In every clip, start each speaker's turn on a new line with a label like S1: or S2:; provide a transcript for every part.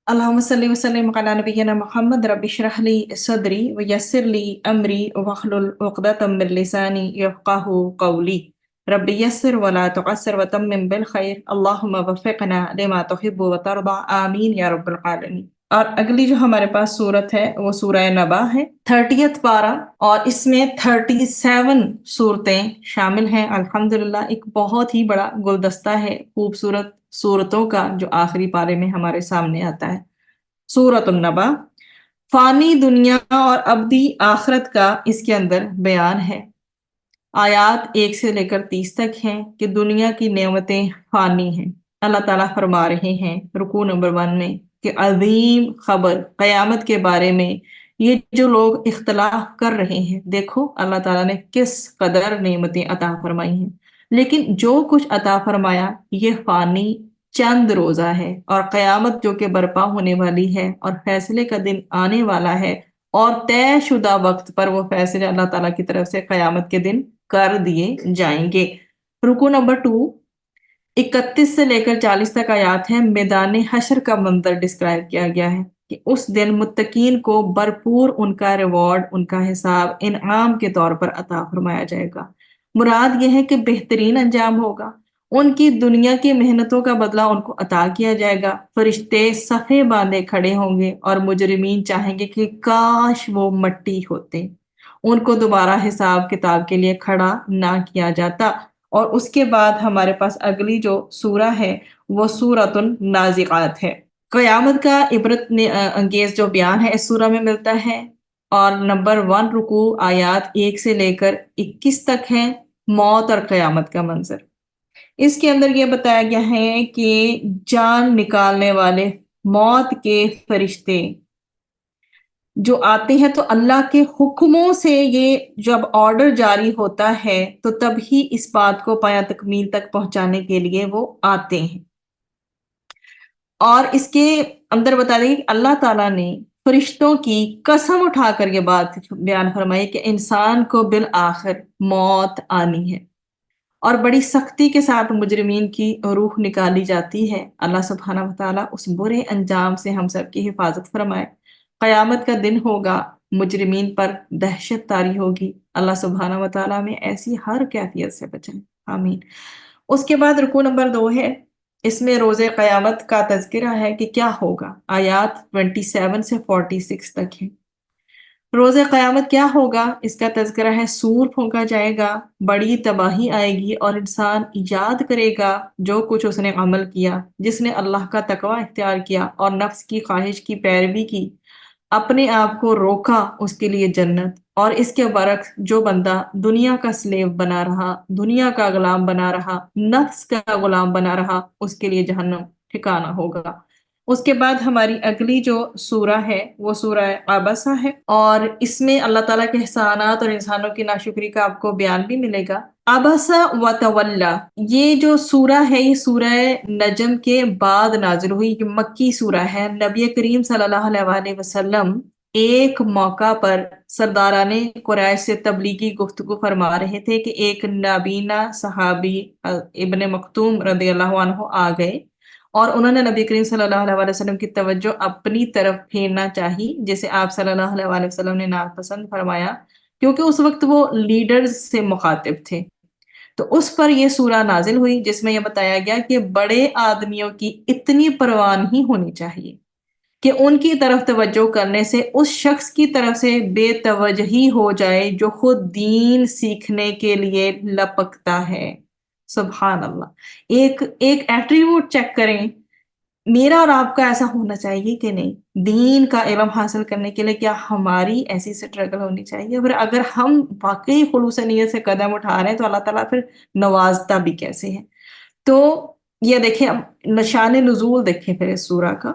S1: اللهم صل وسلم على نبينا محمد رب اشرح لي صدري ويسر لي امري واحلل عقدة من لساني يفقهوا قولي رب يسر ولا تعسر وتمم بالخير اللهم وفقنا لما تحب وترضى آمین یا رب العالمین۔ اور اگلی جو ہمارے پاس صورت ہے وہ سورہ نبا ہے، 30th پارہ، اور اس میں 37 صورتیں شامل ہیں۔ الحمدللہ ایک بہت ہی بڑا گلدستہ ہے خوبصورت صورتوں کا جو آخری پارے میں ہمارے سامنے آتا ہے۔ سورۃ النبا فانی دنیا اور ابدی آخرت کا اس کے اندر بیان ہے۔ آیات 1 سے لے کر 30 تک ہیں کہ دنیا کی نعمتیں فانی ہیں۔ اللہ تعالیٰ فرما رہے ہیں رکوع نمبر 1 میں کہ عظیم خبر قیامت کے بارے میں یہ جو لوگ اختلاف کر رہے ہیں، دیکھو اللہ تعالیٰ نے کس قدر نعمتیں عطا فرمائی ہیں، لیکن جو کچھ عطا فرمایا یہ فانی چند روزہ ہے، اور قیامت جو کہ برپا ہونے والی ہے اور فیصلے کا دن آنے والا ہے، اور طے شدہ وقت پر وہ فیصلے اللہ تعالیٰ کی طرف سے قیامت کے دن کر دیے جائیں گے۔ رکوع نمبر 2 31 سے لے کر 40 تک آیات ہیں۔ میدان حشر کا منظر ڈسکرائب کیا گیا ہے کہ اس دن متقین کو بھرپور ان کا ریوارڈ، ان کا حساب انعام کے طور پر عطا فرمایا جائے گا۔ مراد یہ ہے کہ بہترین انجام ہوگا، ان کی دنیا کی محنتوں کا بدلہ ان کو عطا کیا جائے گا۔ فرشتے صفے باندھے کھڑے ہوں گے اور مجرمین چاہیں گے کہ کاش وہ مٹی ہوتے، ان کو دوبارہ حساب کتاب کے لیے کھڑا نہ کیا جاتا۔ اور اس کے بعد ہمارے پاس اگلی جو سورہ ہے وہ سورۃ النازعات ہے۔ قیامت کا عبرت انگیز جو بیان ہے اس سورہ میں ملتا ہے، اور نمبر 1 رکوع آیات 1 سے لے کر 21 تک ہیں۔ موت اور قیامت کا منظر اس کے اندر یہ بتایا گیا ہے کہ جان نکالنے والے موت کے فرشتے جو آتے ہیں تو اللہ کے حکموں سے یہ جب آرڈر جاری ہوتا ہے تو تب ہی اس بات کو پایا تکمیل تک پہنچانے کے لیے وہ آتے ہیں۔ اور اس کے اندر بتا دیں کہ اللہ تعالیٰ نے فرشتوں کی قسم اٹھا کر یہ بات بیان فرمائی کہ انسان کو بالآخر موت آنی ہے، اور بڑی سختی کے ساتھ مجرمین کی روح نکالی جاتی ہے۔ اللہ سبحانہ وتعالیٰ اس برے انجام سے ہم سب کی حفاظت فرمائے۔ قیامت کا دن ہوگا، مجرمین پر دہشت طاری ہوگی، اللہ سبحانہ وتعالیٰ میں ایسی ہر کیفیت سے بچائیں، آمین۔ اس کے بعد رکوع نمبر 2 ہے، اس میں روز قیامت کا تذکرہ ہے کہ کیا ہوگا۔ آیات 27 سے 46 تک ہیں۔ روز قیامت کیا ہوگا اس کا تذکرہ ہے۔ سور پھونکا جائے گا، بڑی تباہی آئے گی، اور انسان یاد کرے گا جو کچھ اس نے عمل کیا۔ جس نے اللہ کا تقوی اختیار کیا اور نفس کی خواہش کی پیروی کی، اپنے آپ کو روکا، اس کے لیے جنت، اور اس کے برعکس جو بندہ دنیا کا سلیو بنا رہا، دنیا کا غلام بنا رہا، نفس کا غلام بنا رہا، اس کے لیے جہنم ٹھکانہ ہوگا۔ اس کے بعد ہماری اگلی جو سورہ ہے وہ سورہ عبسہ ہے، اور اس میں اللہ تعالیٰ کے احسانات اور انسانوں کی ناشکری کا آپ کو بیان بھی ملے گا۔ عبسہ و تولا یہ جو سورہ ہے یہ سورہ نجم کے بعد نازل ہوئی، یہ مکی سورہ ہے۔ نبی کریم صلی اللہ علیہ وآلہ وسلم ایک موقع پر سرداران قریش سے تبلیغی گفتگو فرما رہے تھے کہ ایک نابینا صحابی ابن مکتوم رضی اللہ عنہ آ گئے، اور انہوں نے نبی کریم صلی اللہ علیہ وسلم کی توجہ اپنی طرف پھیرنا چاہی، جسے آپ صلی اللہ علیہ وسلم نے ناپسند فرمایا، کیونکہ اس وقت وہ لیڈرز سے مخاطب تھے۔ تو اس پر یہ سورہ نازل ہوئی جس میں یہ بتایا گیا کہ بڑے آدمیوں کی اتنی پرواہ نہیں ہونی چاہیے کہ ان کی طرف توجہ کرنے سے اس شخص کی طرف سے بے توجہی ہو جائے جو خود دین سیکھنے کے لیے لپکتا ہے۔ سبحان اللہ، ایک ایٹریبیوٹ چیک کریں، میرا اور آپ کا ایسا ہونا چاہیے کہ نہیں؟ دین کا علم حاصل کرنے کے لیے کیا ہماری ایسی سٹرگل ہونی چاہیے؟ پھر اگر ہم واقعی خلوص نیت سے قدم اٹھا رہے ہیں تو اللہ تعالیٰ پھر نوازتا بھی کیسے ہے۔ تو یہ دیکھیں، نشان نزول دیکھیں پھر اس سورہ کا،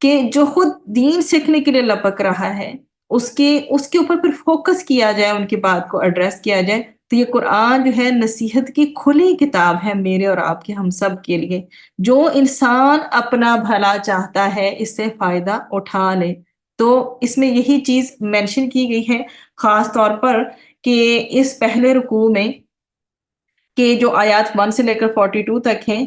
S1: کہ جو خود دین سیکھنے کے لیے لپک رہا ہے اس کے اوپر پھر فوکس کیا جائے، ان کی بات کو ایڈریس کیا جائے۔ تو یہ قرآن جو ہے نصیحت کی کھلی کتاب ہے میرے اور آپ کے، ہم سب کے لیے۔ جو انسان اپنا بھلا چاہتا ہے اس سے فائدہ اٹھا لے۔ تو اس میں یہی چیز مینشن کی گئی ہے خاص طور پر کہ اس پہلے رکوع میں کہ جو آیات 1 سے لے کر 42 تک ہیں،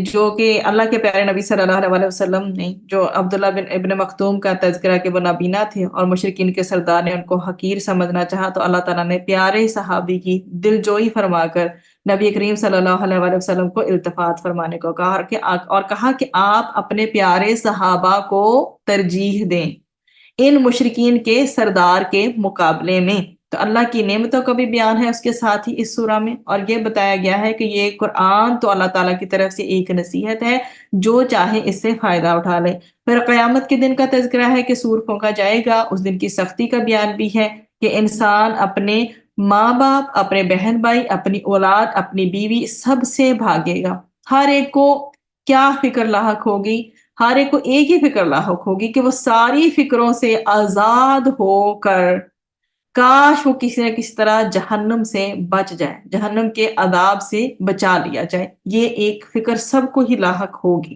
S1: جو کہ اللہ کے پیارے نبی صلی اللہ علیہ وسلم نے جو عبداللہ بن ابن مختوم کا تذکرہ کہ وہ نابینا تھے اور مشرکین کے سردار نے ان کو حقیر سمجھنا چاہا، تو اللہ تعالیٰ نے پیارے صحابی کی دل جوئی فرما کر نبی کریم صلی اللہ علیہ وسلم کو التفات فرمانے کو کہا اور کہا کہ آپ اپنے پیارے صحابہ کو ترجیح دیں ان مشرکین کے سردار کے مقابلے میں۔ تو اللہ کی نعمتوں کا بھی بیان ہے اس کے ساتھ ہی اس سورہ میں، اور یہ بتایا گیا ہے کہ یہ قرآن تو اللہ تعالیٰ کی طرف سے ایک نصیحت ہے، جو چاہے اس سے فائدہ اٹھا لے۔ پھر قیامت کے دن کا تذکرہ ہے کہ سور پھونکا جائے گا، اس دن کی سختی کا بیان بھی ہے کہ انسان اپنے ماں باپ، اپنے بہن بھائی، اپنی اولاد، اپنی بیوی سب سے بھاگے گا۔ ہر ایک کو کیا فکر لاحق ہوگی؟ ہر ایک کو ایک ہی فکر لاحق ہوگی کہ وہ ساری فکروں سے آزاد ہو کر کاش وہ کسی نہ کسی طرح جہنم سے بچ جائے، جہنم کے عذاب سے بچا لیا جائے۔ یہ ایک فکر سب کو ہی لاحق ہوگی۔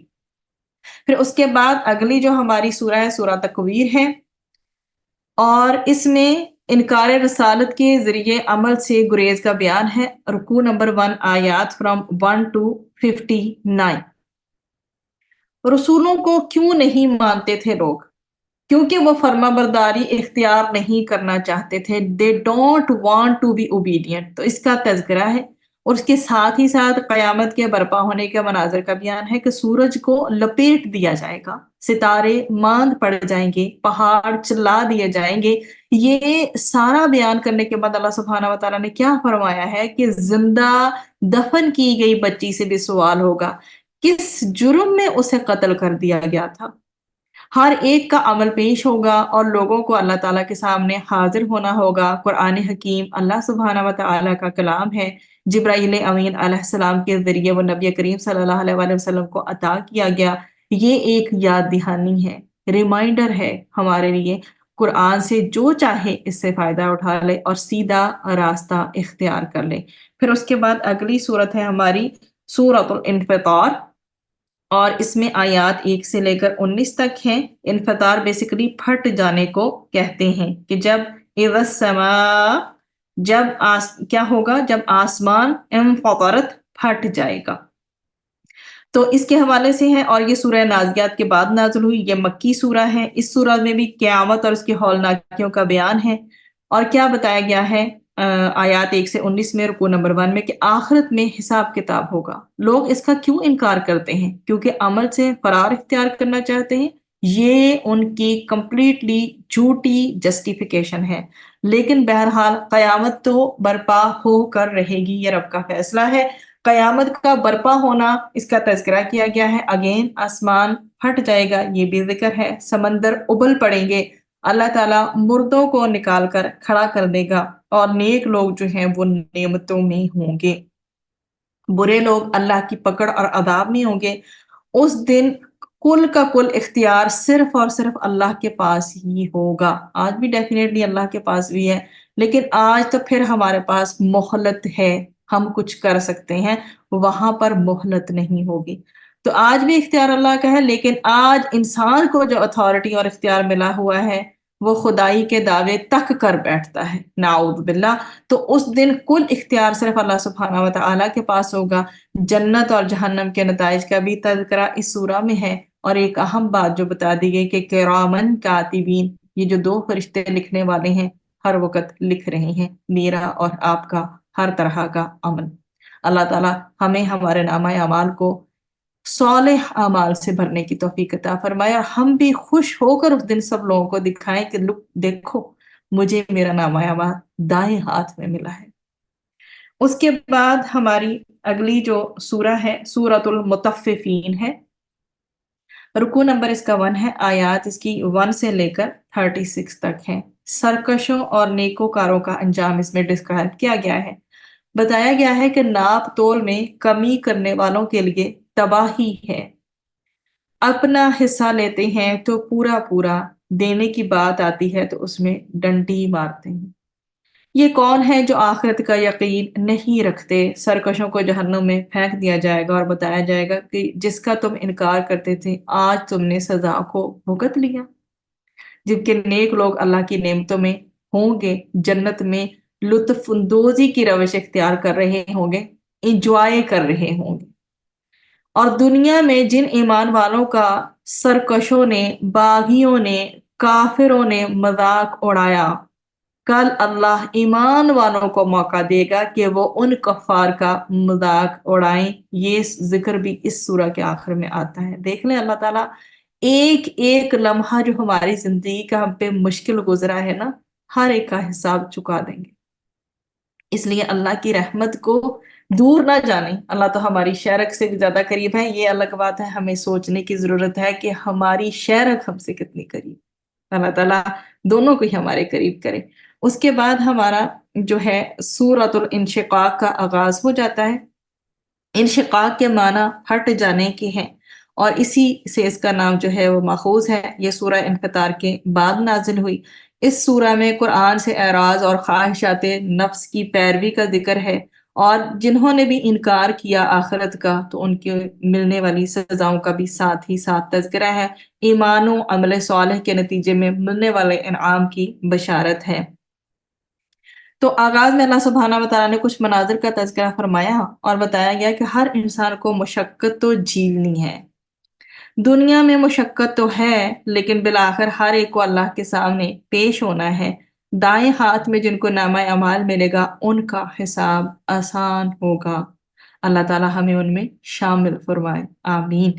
S1: پھر اس کے بعد اگلی جو ہماری سورہ ہے سورہ تکویر ہے، اور اس میں انکار رسالت کے ذریعے عمل سے گریز کا بیان ہے۔ رکوع نمبر 1 آیات فرام 1 to 59۔ رسولوں کو کیوں نہیں مانتے تھے لوگ؟ کیونکہ وہ فرما برداری اختیار نہیں کرنا چاہتے تھے۔ they don't want to be obedient۔ تو اس کا تذکرہ ہے، اور اس کے ساتھ ہی ساتھ قیامت کے برپا ہونے کے مناظر کا بیان ہے کہ سورج کو لپیٹ دیا جائے گا، ستارے ماند پڑ جائیں گے، پہاڑ چلا دیے جائیں گے۔ یہ سارا بیان کرنے کے بعد اللہ سبحانہ و تعالیٰ نے کیا فرمایا ہے کہ زندہ دفن کی گئی بچی سے بھی سوال ہوگا، کس جرم میں اسے قتل کر دیا گیا تھا۔ ہر ایک کا عمل پیش ہوگا اور لوگوں کو اللہ تعالیٰ کے سامنے حاضر ہونا ہوگا۔ قرآن حکیم اللہ سبحانہ و تعالیٰ کا کلام ہے، جبرائیل امین علیہ السلام کے ذریعے وہ نبی کریم صلی اللہ علیہ وسلم کو عطا کیا گیا۔ یہ ایک یاد دہانی ہے، ریمائنڈر ہے ہمارے لیے۔ قرآن سے جو چاہے اس سے فائدہ اٹھا لے اور سیدھا راستہ اختیار کر لے۔ پھر اس کے بعد اگلی صورت ہے ہماری سورۃ الانفطار، اور اس میں آیات 1 سے لے کر 19 تک ہیں۔ انفطار بیسیکلی پھٹ جانے کو کہتے ہیں کہ جب اذا السماء، کیا ہوگا؟ جب آسمان انفطرت، پھٹ جائے گا۔ تو اس کے حوالے سے ہے، اور یہ سورہ نازیات کے بعد نازل ہوئی، یہ مکی سورہ ہے۔ اس سورہ میں بھی قیامت اور اس کی ہولناکیوں کا بیان ہے، اور کیا بتایا گیا ہے آیات 1 سے 19 میں، رکوع نمبر 1 میں، کہ آخرت میں حساب کتاب ہوگا۔ لوگ اس کا کیوں انکار کرتے ہیں؟ کیونکہ عمل سے فرار اختیار کرنا چاہتے ہیں۔ یہ ان کی کمپلیٹلی جھوٹی جسٹیفیکیشن ہے۔ لیکن بہرحال قیامت تو برپا ہو کر رہے گی، یہ رب کا فیصلہ ہے۔ قیامت کا برپا ہونا، اس کا تذکرہ کیا گیا ہے۔ اگین آسمان پھٹ جائے گا، یہ بھی ذکر ہے۔ سمندر ابل پڑیں گے، اللہ تعالیٰ مردوں کو نکال کر کھڑا کر دے گا، اور نیک لوگ جو ہیں وہ نعمتوں میں ہوں گے، برے لوگ اللہ کی پکڑ اور عذاب میں ہوں گے۔ اس دن کل کا کل اختیار صرف اور صرف اللہ کے پاس ہی ہوگا۔ آج بھی ڈیفینیٹلی اللہ کے پاس بھی ہے، لیکن آج تو پھر ہمارے پاس مہلت ہے، ہم کچھ کر سکتے ہیں، وہاں پر مہلت نہیں ہوگی۔ تو آج بھی اختیار اللہ کا ہے، لیکن آج انسان کو جو اتھارٹی اور اختیار ملا ہوا ہے وہ خدائی کے دعوے تک کر بیٹھتا ہے، نعوذ باللہ۔ تو اس دن کل اختیار صرف اللہ سبحانہ و تعالیٰ کے پاس ہوگا۔ جنت اور جہنم کے نتائج کا بھی تذکرہ اس سورہ میں ہے، اور ایک اہم بات جو بتا دی گئی کہ کرامن کاتبین، یہ جو 2 فرشتے لکھنے والے ہیں، ہر وقت لکھ رہے ہیں میرا اور آپ کا ہر طرح کا عمل۔ اللہ تعالیٰ ہمیں ہمارے نامہ اعمال کو صالح اعمال سے بھرنے کی توفیق عطا فرمائے، اور ہم بھی خوش ہو کر اس دن سب لوگوں کو دکھائیں کہ لک دیکھو، مجھے میرا نامہ اعمال دائیں ہاتھ میں ملا ہے۔ اس کے بعد ہماری اگلی جو سورہ ہے سورۃ المطففین ہے۔ رکوع نمبر اس کا 1 ہے، آیات اس کی 1 سے لے کر 36 تک ہیں۔ سرکشوں اور نیکوکاروں کا انجام اس میں ڈسکرائب کیا گیا ہے۔ بتایا گیا ہے کہ ناپ تول میں کمی کرنے والوں کے لیے تباہی ہے۔ اپنا حصہ لیتے ہیں تو پورا پورا، دینے کی بات آتی ہے تو اس میں ڈنڈی مارتے ہیں۔ یہ کون ہے جو آخرت کا یقین نہیں رکھتے؟ سرکشوں کو جہنم میں پھینک دیا جائے گا، اور بتایا جائے گا کہ جس کا تم انکار کرتے تھے آج تم نے سزا کو بھگت لیا۔ جبکہ نیک لوگ اللہ کی نعمتوں میں ہوں گے، جنت میں لطف اندوزی کی روش اختیار کر رہے ہوں گے، انجوائے کر رہے ہوں گے، اور دنیا میں جن ایمان والوں کا سرکشوں نے، باغیوں نے، کافروں نے مذاق اڑایا، کل اللہ ایمان والوں کو موقع دے گا کہ وہ ان کفار کا مذاق اڑائیں۔ یہ ذکر بھی اس سورہ کے آخر میں آتا ہے۔ دیکھ لیں اللہ تعالیٰ ایک ایک لمحہ جو ہماری زندگی کا ہم پہ مشکل گزرا ہے نا، ہر ایک کا حساب چکا دیں گے۔ اس لیے اللہ کی رحمت کو دور نہ جانیں۔ اللہ تو ہماری شرک سے بھی زیادہ قریب ہے، یہ الگ بات ہے، ہمیں سوچنے کی ضرورت ہے کہ ہماری شرک ہم سے کتنی قریب۔ اللہ تعالیٰ دونوں کو ہی ہمارے قریب کرے۔ اس کے بعد ہمارا جو ہے سورۃ الانشقاق کا آغاز ہو جاتا ہے۔ انشقاق کے معنی ہٹ جانے کے ہیں، اور اسی سے اس کا نام جو ہے وہ ماخوذ ہے۔ یہ سورہ انفطار کے بعد نازل ہوئی۔ اس سورہ میں قرآن سے اعراض اور خواہشات نفس کی پیروی کا ذکر ہے، اور جنہوں نے بھی انکار کیا آخرت کا تو ان کے ملنے والی سزاؤں کا بھی ساتھ ہی ساتھ تذکرہ ہے۔ ایمان و عمل صالح کے نتیجے میں ملنے والے انعام کی بشارت ہے۔ تو آغاز میں اللہ سبحانہ و تعالیٰ نے کچھ مناظر کا تذکرہ فرمایا اور بتایا گیا کہ ہر انسان کو مشقت تو جھیلنی ہے۔ دنیا میں مشقت تو ہے، لیکن بالآخر ہر ایک کو اللہ کے سامنے پیش ہونا ہے۔ دائیں ہاتھ میں جن کو نامہ اعمال ملے گا ان کا حساب آسان ہوگا۔ اللہ تعالیٰ ہمیں ان میں شامل فرمائے، آمین۔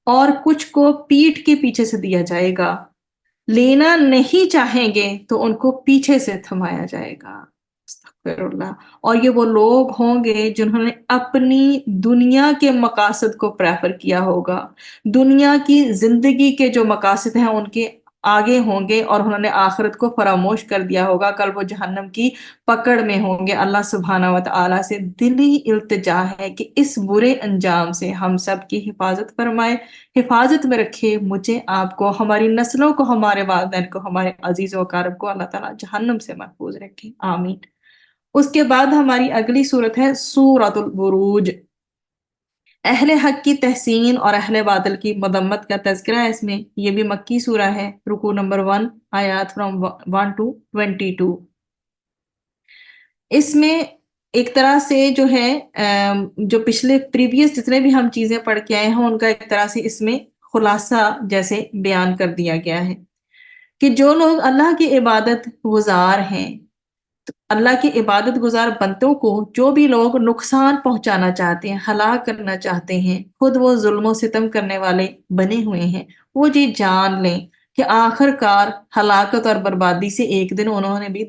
S1: اور کچھ کو پیٹھ کے پیچھے سے دیا جائے گا، لینا نہیں چاہیں گے تو ان کو پیچھے سے تھمایا جائے گا۔ استغفر اللہ۔ اور یہ وہ لوگ ہوں گے جنہوں نے اپنی دنیا کے مقاصد کو پریفر کیا ہوگا، دنیا کی زندگی کے جو مقاصد ہیں ان کے آگے ہوں گے، اور انہوں نے آخرت کو فراموش کر دیا ہوگا۔ کل وہ جہنم کی پکڑ میں ہوں گے۔ اللہ سبحانہ و تعالیٰ سے دلی التجا ہے کہ اس برے انجام سے ہم سب کی حفاظت فرمائے، حفاظت میں رکھے مجھے، آپ کو، ہماری نسلوں کو، ہمارے والدین کو، ہمارے عزیز و اقارب کو اللہ تعالیٰ جہنم سے محفوظ رکھے، آمین۔ اس کے بعد ہماری اگلی صورت ہے سورۃ البروج۔ اہل حق کی تحسین اور اہل باطل کی مذمت کا تذکرہ ہے اس میں۔ یہ بھی مکی سورہ ہے، رکوع نمبر 1، آیات فرام 1 to 22۔ اس میں ایک طرح سے جو ہے جو پچھلے پریویس جتنے بھی ہم چیزیں پڑھ کے آئے ہیں ان کا ایک طرح سے اس میں خلاصہ جیسے بیان کر دیا گیا ہے کہ جو لوگ اللہ کی عبادت گزار ہیں، اللہ کے عبادت گزار بندوں کو جو بھی لوگ نقصان پہنچانا چاہتے ہیں، ہلاک کرنا چاہتے ہیں، خود وہ ظلم و ستم کرنے والے بنے ہوئے ہیں، وہ یہ جان لیں کہ آخر کار ہلاکت اور بربادی سے ایک دن انہوں نے بھی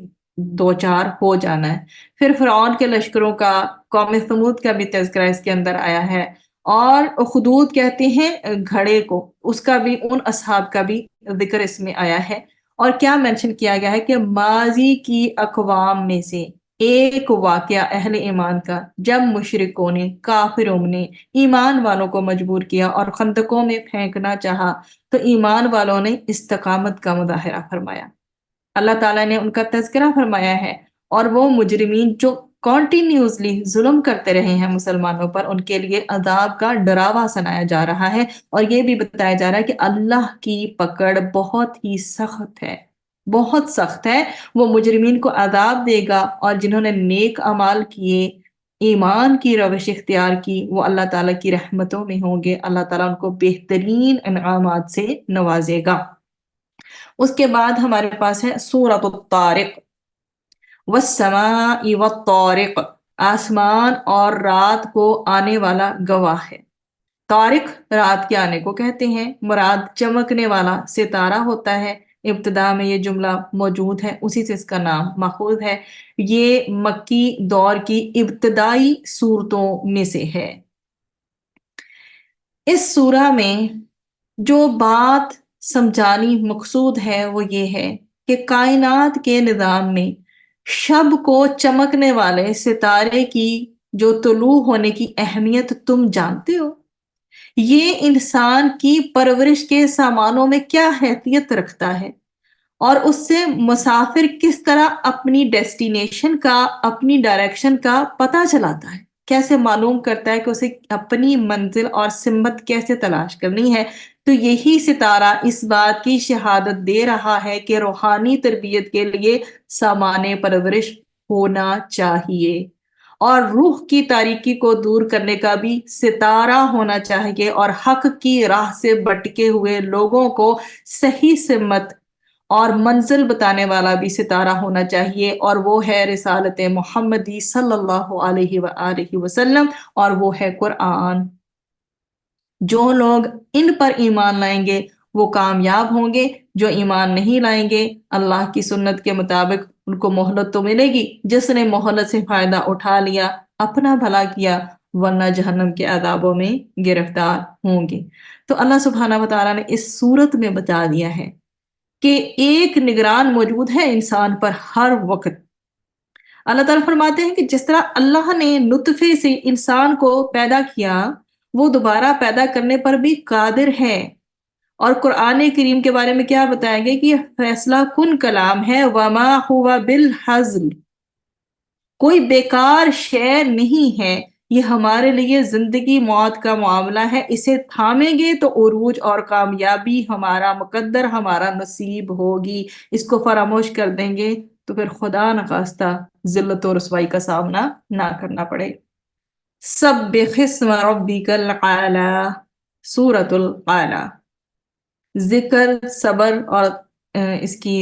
S1: دوچار ہو جانا ہے۔ پھر فرعون کے لشکروں کا، قوم ثمود کا بھی تذکرہ اس کے اندر آیا ہے، اور اخدود کہتے ہیں گھڑے کو، اس کا بھی، ان اصحاب کا بھی ذکر اس میں آیا ہے۔ اور کیا مینشن کیا گیا ہے کہ ماضی کی اقوام میں سے ایک واقعہ اہل ایمان کا، جب مشرکوں نے، کافروں نے ایمان والوں کو مجبور کیا اور خندقوں میں پھینکنا چاہا تو ایمان والوں نے استقامت کا مظاہرہ فرمایا۔ اللہ تعالیٰ نے ان کا تذکرہ فرمایا ہے، اور وہ مجرمین جو کنٹینیوسلی ظلم کرتے رہے ہیں مسلمانوں پر، ان کے لیے عذاب کا ڈراوا سنایا جا رہا ہے، اور یہ بھی بتایا جا رہا ہے کہ اللہ کی پکڑ بہت ہی سخت ہے، بہت سخت ہے۔ وہ مجرمین کو عذاب دے گا، اور جنہوں نے نیک اعمال کیے، ایمان کی روش اختیار کی، وہ اللہ تعالیٰ کی رحمتوں میں ہوں گے۔ اللہ تعالیٰ ان کو بہترین انعامات سے نوازے گا۔ اس کے بعد ہمارے پاس ہے سورۃ الطارق۔ والسماء والطارق، آسمان اور رات کو آنے والا گواہ ہے۔ طارق رات کے آنے کو کہتے ہیں، مراد چمکنے والا ستارہ ہوتا ہے۔ ابتدا میں یہ جملہ موجود ہے، اسی سے اس کا نام ماخوذ ہے۔ یہ مکی دور کی ابتدائی صورتوں میں سے ہے۔ اس سورہ میں جو بات سمجھانی مقصود ہے وہ یہ ہے کہ کائنات کے نظام میں شب کو چمکنے والے ستارے کی جو طلوع ہونے کی اہمیت تم جانتے ہو؟ یہ انسان کی پرورش کے سامانوں میں کیا حیثیت رکھتا ہے، اور اس سے مسافر کس طرح اپنی ڈیسٹینیشن کا، اپنی ڈائریکشن کا پتہ چلاتا ہے، کیسے معلوم کرتا ہے کہ اسے اپنی منزل اور سمت کیسے تلاش کرنی ہے۔ تو یہی ستارہ اس بات کی شہادت دے رہا ہے کہ روحانی تربیت کے لیے سامان پرورش ہونا چاہیے، اور روح کی تاریکی کو دور کرنے کا بھی ستارہ ہونا چاہیے، اور حق کی راہ سے بٹکے ہوئے لوگوں کو صحیح سمت اور منزل بتانے والا بھی ستارہ ہونا چاہیے، اور وہ ہے رسالت محمدی صلی اللہ علیہ وآلہ وسلم، اور وہ ہے قرآن۔ جو لوگ ان پر ایمان لائیں گے وہ کامیاب ہوں گے، جو ایمان نہیں لائیں گے اللہ کی سنت کے مطابق ان کو مہلت تو ملے گی، جس نے مہلت سے فائدہ اٹھا لیا اپنا بھلا کیا، ورنہ جہنم کے عذابوں میں گرفتار ہوں گے۔ تو اللہ سبحانہ و تعالیٰ نے اس صورت میں بتا دیا ہے کہ ایک نگران موجود ہے انسان پر ہر وقت۔ اللہ تعالیٰ فرماتے ہیں کہ جس طرح اللہ نے نطفے سے انسان کو پیدا کیا، وہ دوبارہ پیدا کرنے پر بھی قادر ہے۔ اور قرآن کریم کے بارے میں کیا بتایا گیا کہ یہ فیصلہ کن کلام ہے، وما ہوا بالحزل، کوئی بیکار شے نہیں ہے، یہ ہمارے لیے زندگی موت کا معاملہ ہے، اسے تھامیں گے تو عروج اور کامیابی ہمارا مقدر، ہمارا نصیب ہوگی، اس کو فراموش کر دیں گے تو پھر خدا نخواستہ ذلت و رسوائی کا سامنا نہ کرنا پڑے۔ سبح اسم ربک العالی، سورۃ العالی۔ ذکر، صبر اور اس کی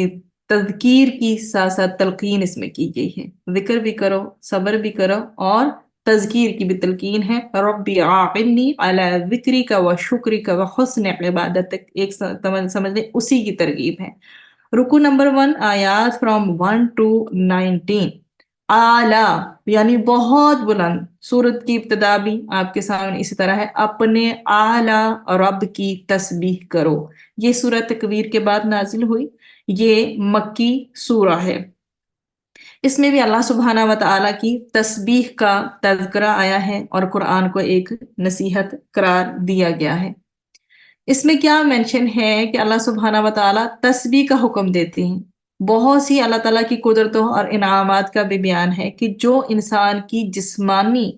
S1: تذکیر کی ساتھ ساتھ تلقین اس میں کی گئی ہے۔ ذکر بھی کرو، صبر بھی کرو، اور تذکیر کی بھی تلقین ہے۔ ربی اعنی علی ذکرک و شکرک و حسن عبادتک، ایک سمجھ لیں اسی کی ترغیب ہے۔ رکو نمبر 1، آیات فرام 1 to 19۔ اعلی یعنی بہت بلند۔ سورت کی ابتدا بھی آپ کے سامنے اسی طرح ہے، اپنے اعلی رب کی تسبیح کرو۔ یہ سورہ تکویر کے بعد نازل ہوئی، یہ مکی سورہ ہے۔ اس میں بھی اللہ سبحانہ و تعالیٰ کی تسبیح کا تذکرہ آیا ہے اور قرآن کو ایک نصیحت قرار دیا گیا ہے۔ اس میں کیا مینشن ہے کہ اللہ سبحانہ و تعالیٰ تسبیح کا حکم دیتے ہیں۔ بہت سی اللہ تعالیٰ کی قدرتوں اور انعامات کا بھی بیان ہے کہ جو انسان کی جسمانی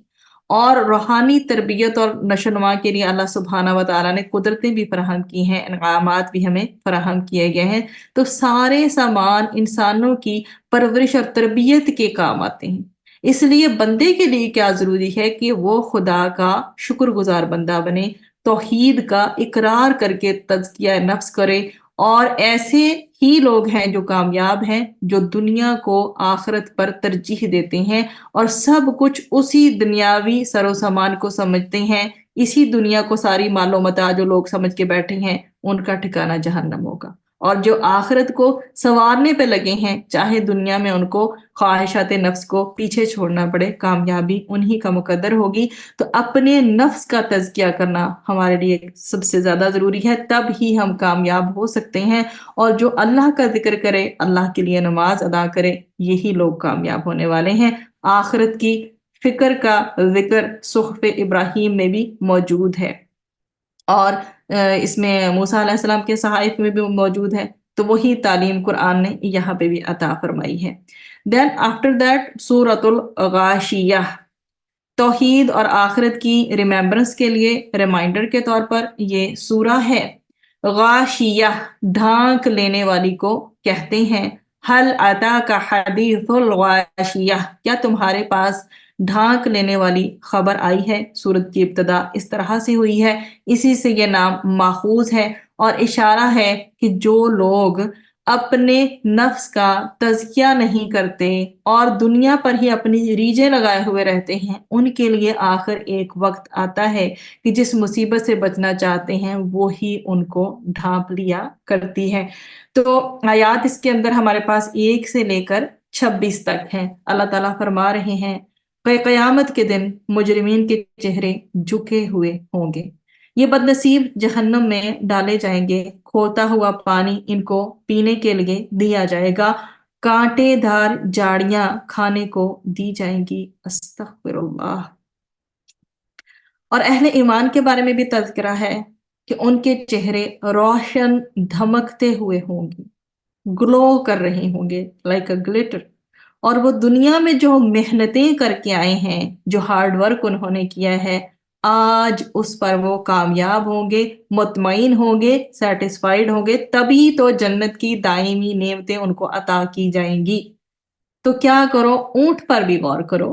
S1: اور روحانی تربیت اور نشوونما کے لیے اللہ سبحانہ و تعالیٰ نے قدرتیں بھی فراہم کی ہیں، انعامات بھی ہمیں فراہم کیے گئے ہیں، تو سارے سامان انسانوں کی پرورش اور تربیت کے کام آتے ہیں۔ اس لیے بندے کے لیے کیا ضروری ہے کہ وہ خدا کا شکر گزار بندہ بنے، توحید کا اقرار کر کے تزکیہ نفس کرے، اور ایسے ہی لوگ ہیں جو کامیاب ہیں، جو دنیا کو آخرت پر ترجیح دیتے ہیں اور سب کچھ اسی دنیاوی سر و سامان کو سمجھتے ہیں۔ اسی دنیا کو ساری مال و متاع جو لوگ سمجھ کے بیٹھے ہیں، ان کا ٹھکانہ جہنم ہوگا۔ اور جو آخرت کو سنوارنے پہ لگے ہیں، چاہے دنیا میں ان کو خواہشات نفس کو پیچھے چھوڑنا پڑے، کامیابی انہی کا مقدر ہوگی۔ تو اپنے نفس کا تزکیہ کرنا ہمارے لیے سب سے زیادہ ضروری ہے، تب ہی ہم کامیاب ہو سکتے ہیں۔ اور جو اللہ کا ذکر کرے، اللہ کے لیے نماز ادا کرے، یہی لوگ کامیاب ہونے والے ہیں۔ آخرت کی فکر کا ذکر صحف ابراہیم میں بھی موجود ہے، اور اس میں موسیٰ علیہ السلام کے صحائف میں بھی موجود ہے، تو وہی تعلیم قرآن نے یہاں پہ بھی عطا فرمائی ہے۔ دین آفٹر دیٹ سورۃ الغاشیہ، توحید اور آخرت کی ریمیمبرنس کے لیے ریمائنڈر کے طور پر یہ سورہ ہے۔ غاشیہ ڈھانک لینے والی کو کہتے ہیں۔ حل اتاک حدیث الغاشیہ، کیا تمہارے پاس ڈھانک لینے والی خبر آئی ہے؟ سورت کی ابتدا اس طرح سے ہوئی ہے، اسی سے یہ نام ماخوذ ہے، اور اشارہ ہے کہ جو لوگ اپنے نفس کا تزکیہ نہیں کرتے اور دنیا پر ہی اپنی ریجیں لگائے ہوئے رہتے ہیں، ان کے لیے آخر ایک وقت آتا ہے کہ جس مصیبت سے بچنا چاہتے ہیں وہی ان کو ڈھانپ لیا کرتی ہے۔ تو آیات اس کے اندر ہمارے پاس 1 سے لے کر 26 تک ہیں۔ اللہ تعالیٰ فرما رہے ہیں کہ قیامت کے دن مجرمین کے چہرے جھکے ہوئے ہوں گے، یہ بد نصیب جہنم میں ڈالے جائیں گے، کھولتا ہوا پانی ان کو پینے کے لیے دیا جائے گا، کانٹے دار جاڑیاں کھانے کو دی جائیں گی۔ استغفر اللہ۔ اور اہل ایمان کے بارے میں بھی تذکرہ ہے کہ ان کے چہرے روشن دھمکتے ہوئے ہوں گے، گلو کر رہے ہوں گے، لائک اے گلٹر۔ اور وہ دنیا میں جو محنتیں کر کے آئے ہیں، جو ہارڈ ورک انہوں نے کیا ہے، آج اس پر وہ کامیاب ہوں گے، مطمئن ہوں گے، سیٹسفائیڈ ہوں گے، تبھی تو جنت کی دائمی نعمتیں ان کو عطا کی جائیں گی۔ تو کیا کرو، اونٹ پر بھی غور کرو۔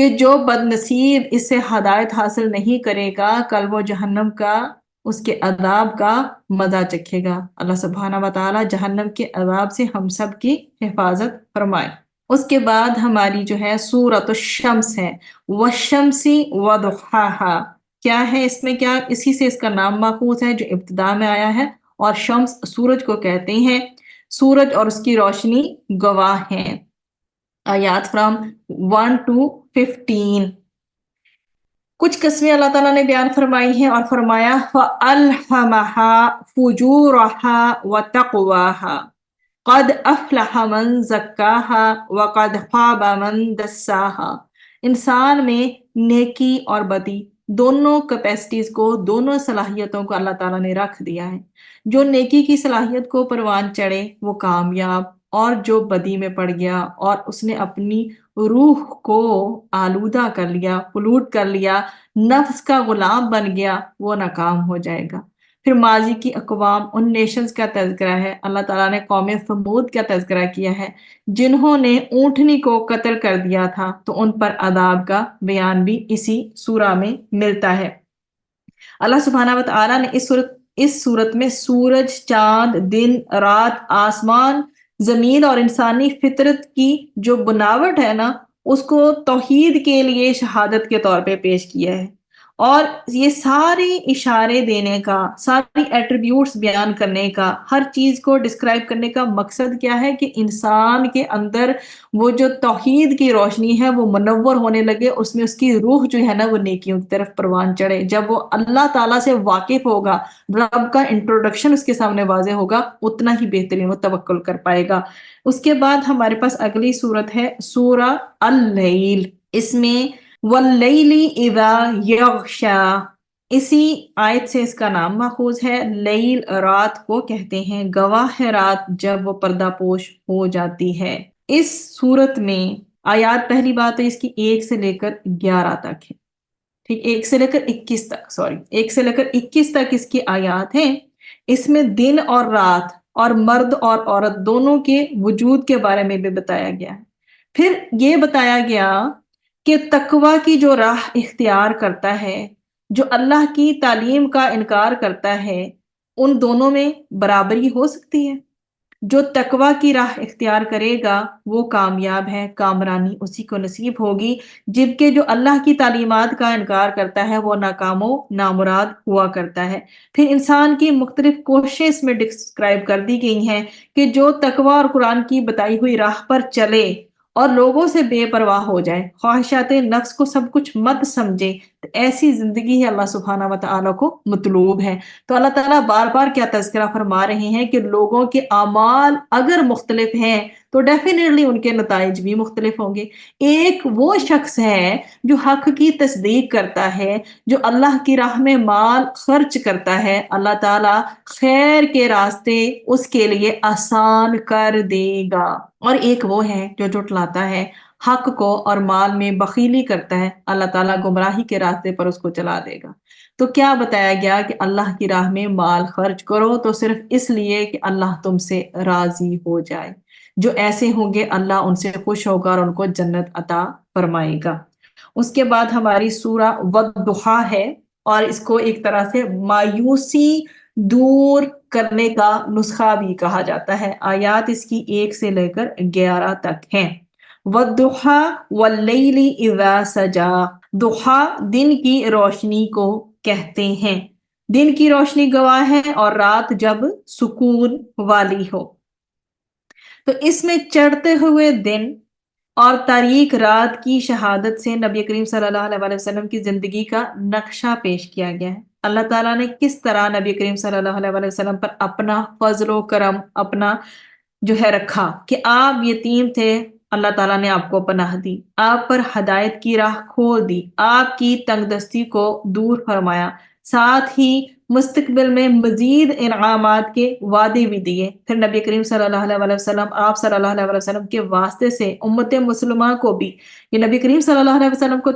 S1: کہ جو بدنصیب اس سے ہدایت حاصل نہیں کرے گا کل وہ جہنم کا اس کے عذاب کا مزہ چکھے گا۔ اللہ سبحانہ و تعالی جہنم کے عذاب سے ہم سب کی حفاظت فرمائے۔ اس کے بعد ہماری جو ہے سورۃ الشمس ہے، والشمس وضحاہا۔ کیا ہے اس میں، کیا اسی سے اس کا نام ماخوذ ہے جو ابتدا میں آیا ہے، اور شمس سورج کو کہتے ہیں، سورج اور اس کی روشنی گواہ ہیں۔ آیات فرام 1 to 15۔ کچھ قسمیں اللہ تعالیٰ نے بیان فرمائی ہیں اور فرمایا فَأَلْهَمَهَا فُجُورَهَا وَتَقْوَاهَا قَدْ أَفْلَحَ مَنْ زَكَّاهَا وَقَدْ خَابَ مَنْ دَسَّاهَا۔ انسان میں نیکی اور بدی دونوں کیپیسٹیز کو، دونوں صلاحیتوں کو اللہ تعالیٰ نے رکھ دیا ہے۔ جو نیکی کی صلاحیت کو پروان چڑھے وہ کامیاب، اور جو بدی میں پڑ گیا اور اس نے اپنی روح کو آلودہ کر لیا، پلوٹ کر لیا، نفس کا غلام بن گیا، وہ ناکام ہو جائے گا۔ پھر ماضی کی اقوام، ان نیشنز کا تذکرہ ہے۔ اللہ تعالیٰ نے قوم ثمود کا تذکرہ کیا ہے جنہوں نے اونٹنی کو قتل کر دیا تھا، تو ان پر عذاب کا بیان بھی اسی سورہ میں ملتا ہے۔ اللہ سبحانہ و تعالیٰ نے اس صورت میں سورج، چاند، دن، رات، آسمان، زمین اور انسانی فطرت کی جو بناوٹ ہے نا، اس کو توحید کے لیے شہادت کے طور پہ پیش کیا ہے، اور یہ سارے اشارے دینے کا، ساری ایٹریبیوٹس بیان کرنے کا، ہر چیز کو ڈسکرائب کرنے کا مقصد کیا ہے کہ انسان کے اندر وہ جو توحید کی روشنی ہے وہ منور ہونے لگے، اس میں اس کی روح جو ہے نا وہ نیکیوں کی طرف پروان چڑھے۔ جب وہ اللہ تعالیٰ سے واقف ہوگا، رب کا انٹروڈکشن اس کے سامنے واضح ہوگا، اتنا ہی بہترین وہ توکل کر پائے گا۔ اس کے بعد ہمارے پاس اگلی سورت ہے سورہ اللیل۔ اس میں واللیل اذا یغشا، اسی آیت سے اس کا نام ماخوذ ہے۔ لیل رات کو کہتے ہیں، گواہ ہے رات جب وہ پردہ پوش ہو جاتی ہے۔ اس سورت میں آیات، پہلی بات ہے اس کی 1 سے لے کر 11 تک ہے، ٹھیک، 1 سے لے کر 21 تک، 1 سے لے کر 21 تک اس کی آیات ہیں۔ اس میں دن اور رات اور مرد اور عورت دونوں کے وجود کے بارے میں بھی بتایا گیا ہے۔ پھر یہ بتایا گیا کہ تقوی کی جو راہ اختیار کرتا ہے، جو اللہ کی تعلیم کا انکار کرتا ہے، ان دونوں میں برابری ہو سکتی ہے۔ جو تقوی کی راہ اختیار کرے گا وہ کامیاب ہے، کامرانی اسی کو نصیب ہوگی، جبکہ جو اللہ کی تعلیمات کا انکار کرتا ہے وہ ناکام و نامراد ہوا کرتا ہے۔ پھر انسان کی مختلف کوششیں اس میں ڈسکرائب کر دی گئی ہیں کہ جو تقوی اور قرآن کی بتائی ہوئی راہ پر چلے اور لوگوں سے بے پرواہ ہو جائے، خواہشات نفس کو سب کچھ مت سمجھے، تو ایسی زندگی ہے اللہ سبحانہ و تعالیٰ کو مطلوب ہے۔ تو اللہ تعالیٰ بار بار کیا تذکرہ فرما رہے ہیں کہ لوگوں کے اعمال اگر مختلف ہیں تو ڈیفینیٹلی ان کے نتائج بھی مختلف ہوں گے۔ ایک وہ شخص ہے جو حق کی تصدیق کرتا ہے، جو اللہ کی راہ میں مال خرچ کرتا ہے، اللہ تعالیٰ خیر کے راستے اس کے لیے آسان کر دے گا۔ اور ایک وہ ہے جو جھٹلاتا ہے حق کو اور مال میں بخیلی کرتا ہے، اللہ تعالیٰ گمراہی کے راستے پر اس کو چلا دے گا۔ تو کیا بتایا گیا کہ اللہ کی راہ میں مال خرچ کرو تو صرف اس لیے کہ اللہ تم سے راضی ہو جائے۔ جو ایسے ہوں گے اللہ ان سے خوش ہوگا اور ان کو جنت عطا فرمائے گا۔ اس کے بعد ہماری سورہ والضحیٰ ہے، اور اس کو ایک طرح سے مایوسی دور کرنے کا نسخہ بھی کہا جاتا ہے۔ آیات اس کی 1 سے لے کر 11 تک ہیں۔ والضحیٰ واللیل اذا سجا، ضحیٰ دن کی روشنی کو کہتے ہیں، دن کی روشنی گواہ ہے، اور رات جب سکون والی ہو۔ تو اس میں چڑھتے ہوئے دن اور تاریک رات کی شہادت سے نبی کریم صلی اللہ علیہ وسلم کی زندگی کا نقشہ پیش کیا گیا ہے۔ اللہ تعالیٰ نے کس طرح نبی کریم صلی اللہ علیہ وسلم پر اپنا فضل و کرم اپنا جو ہے رکھا کہ آپ یتیم تھے، اللہ تعالیٰ نے آپ کو پناہ دی، آپ پر ہدایت کی راہ کھول دی، آپ کی تنگ دستی کو دور فرمایا، ساتھ ہی مستقبل میں مزید انعامات کے وعدے بھی دیے۔ پھر نبی کریم صلی اللہ علیہ وسلم، آپ صلی اللہ علیہ وسلم کے واسطے سے امت مسلمہ کو بھی، یہ نبی کریم صلی اللہ علیہ وسلم کو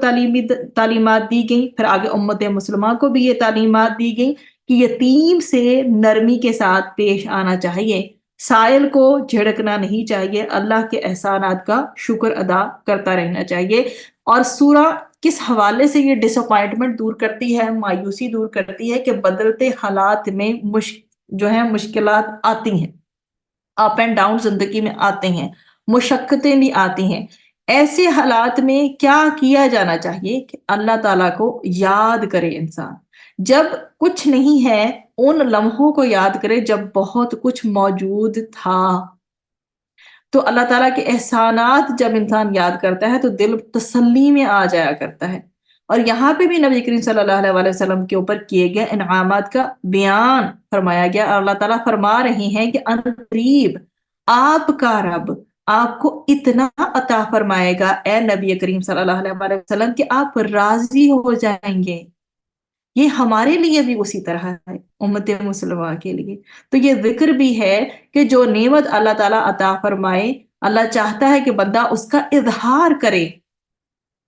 S1: تعلیمات دی گئی، پھر آگے امت مسلمہ کو بھی یہ تعلیمات دی گئی کہ یتیم سے نرمی کے ساتھ پیش آنا چاہیے، سائل کو جھڑکنا نہیں چاہیے، اللہ کے احسانات کا شکر ادا کرتا رہنا چاہیے، اور سورہ کس حوالے سے یہ ڈس اپوائنٹمنٹ دور کرتی ہے، مایوسی دور کرتی ہے کہ بدلتے حالات میں جو ہے مشکلات آتی ہیں، اپ اینڈ ڈاؤن زندگی میں آتے ہیں، مشقتیں بھی آتی ہیں۔ ایسے حالات میں کیا کیا جانا چاہیے کہ اللہ تعالیٰ کو یاد کرے انسان، جب کچھ نہیں ہے ان لمحوں کو یاد کرے جب بہت کچھ موجود تھا۔ تو اللہ تعالیٰ کے احسانات جب انسان یاد کرتا ہے تو دل تسلی میں آ جایا کرتا ہے۔ اور یہاں پہ بھی نبی کریم صلی اللہ علیہ وسلم کے اوپر کیے گئے انعامات کا بیان فرمایا گیا، اور اللہ تعالیٰ فرما رہے ہیں کہ ان قریب آپ کا رب آپ کو اتنا عطا فرمائے گا اے نبی کریم صلی اللہ علیہ وسلم کہ آپ راضی ہو جائیں گے۔ یہ ہمارے لیے بھی اسی طرح ہے، امت مسلمہ کے لیے۔ تو یہ ذکر بھی ہے کہ جو نعمت اللہ تعالیٰ عطا فرمائے، اللہ چاہتا ہے کہ بندہ اس کا اظہار کرے،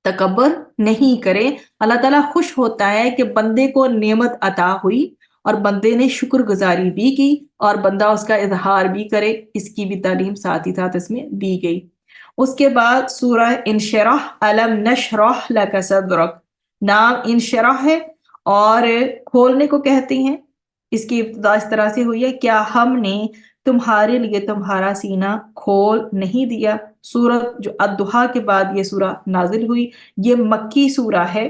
S1: تکبر نہیں کرے۔ اللہ تعالیٰ خوش ہوتا ہے کہ بندے کو نعمت عطا ہوئی اور بندے نے شکر گزاری بھی کی اور بندہ اس کا اظہار بھی کرے، اس کی بھی تعلیم ساتھ ہی ساتھ اس میں دی گئی۔ اس کے بعد سورہ انشراح، الم نشرح لک صدرک، نام انشراح ہے اور کھولنے کو کہتے ہیں۔ اس کی ابتدا اس طرح سے ہوئی ہے، کیا ہم نے تمہارے لیے تمہارا سینہ کھول نہیں دیا۔ سورۃ جو الضحیٰ کے بعد یہ سورہ نازل ہوئی، یہ مکی سورہ ہے۔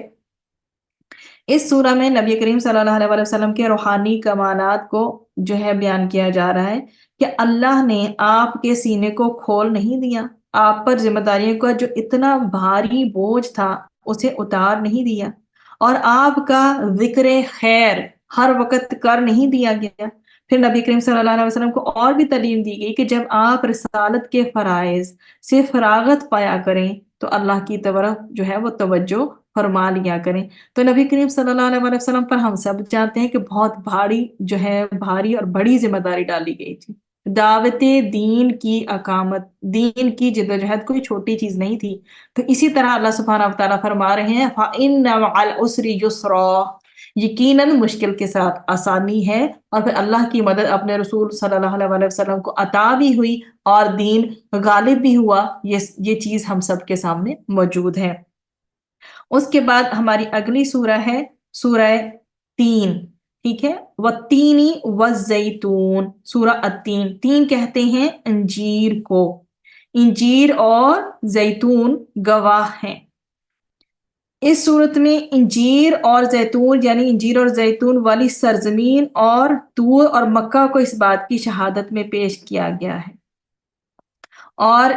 S1: اس سورہ میں نبی کریم صلی اللہ علیہ وسلم کے روحانی کمالات کو جو ہے بیان کیا جا رہا ہے کہ اللہ نے آپ کے سینے کو کھول نہیں دیا، آپ پر ذمہ داریوں کا جو اتنا بھاری بوجھ تھا اسے اتار نہیں دیا، اور آپ کا ذکر خیر ہر وقت کر نہیں دیا گیا۔ پھر نبی کریم صلی اللہ علیہ وسلم کو اور بھی تعلیم دی گئی کہ جب آپ رسالت کے فرائض سے فراغت پایا کریں تو اللہ کی طرف جو ہے وہ توجہ فرما لیا کریں۔ تو نبی کریم صلی اللہ علیہ وسلم پر ہم سب جانتے ہیں کہ بہت بھاری اور بڑی ذمہ داری ڈالی گئی تھی۔ دعوت دین کی اقامت، دین کی جدوجہد کوئی چھوٹی چیز نہیں تھی۔ تو اسی طرح اللہ سبحانہ و تعالیٰ فرما رہے ہیں فَإِنَّ مَعَ الْعُسْرِ يُسْرًا، یقیناً مشکل کے ساتھ آسانی ہے۔ اور پھر اللہ کی مدد اپنے رسول صلی اللہ علیہ وسلم کو عطا بھی ہوئی اور دین غالب بھی ہوا، یہ چیز ہم سب کے سامنے موجود ہے۔ اس کے بعد ہماری اگلی سورہ ہے سورہ تین، ٹھیک ہے، والتین والزیتون، سورہ التین۔ تین کہتے ہیں انجیر کو، انجیر اور زیتون گواہ ہیں۔ اس صورت میں انجیر اور زیتون یعنی انجیر اور زیتون والی سرزمین اور طور اور مکہ کو اس بات کی شہادت میں پیش کیا گیا ہے، اور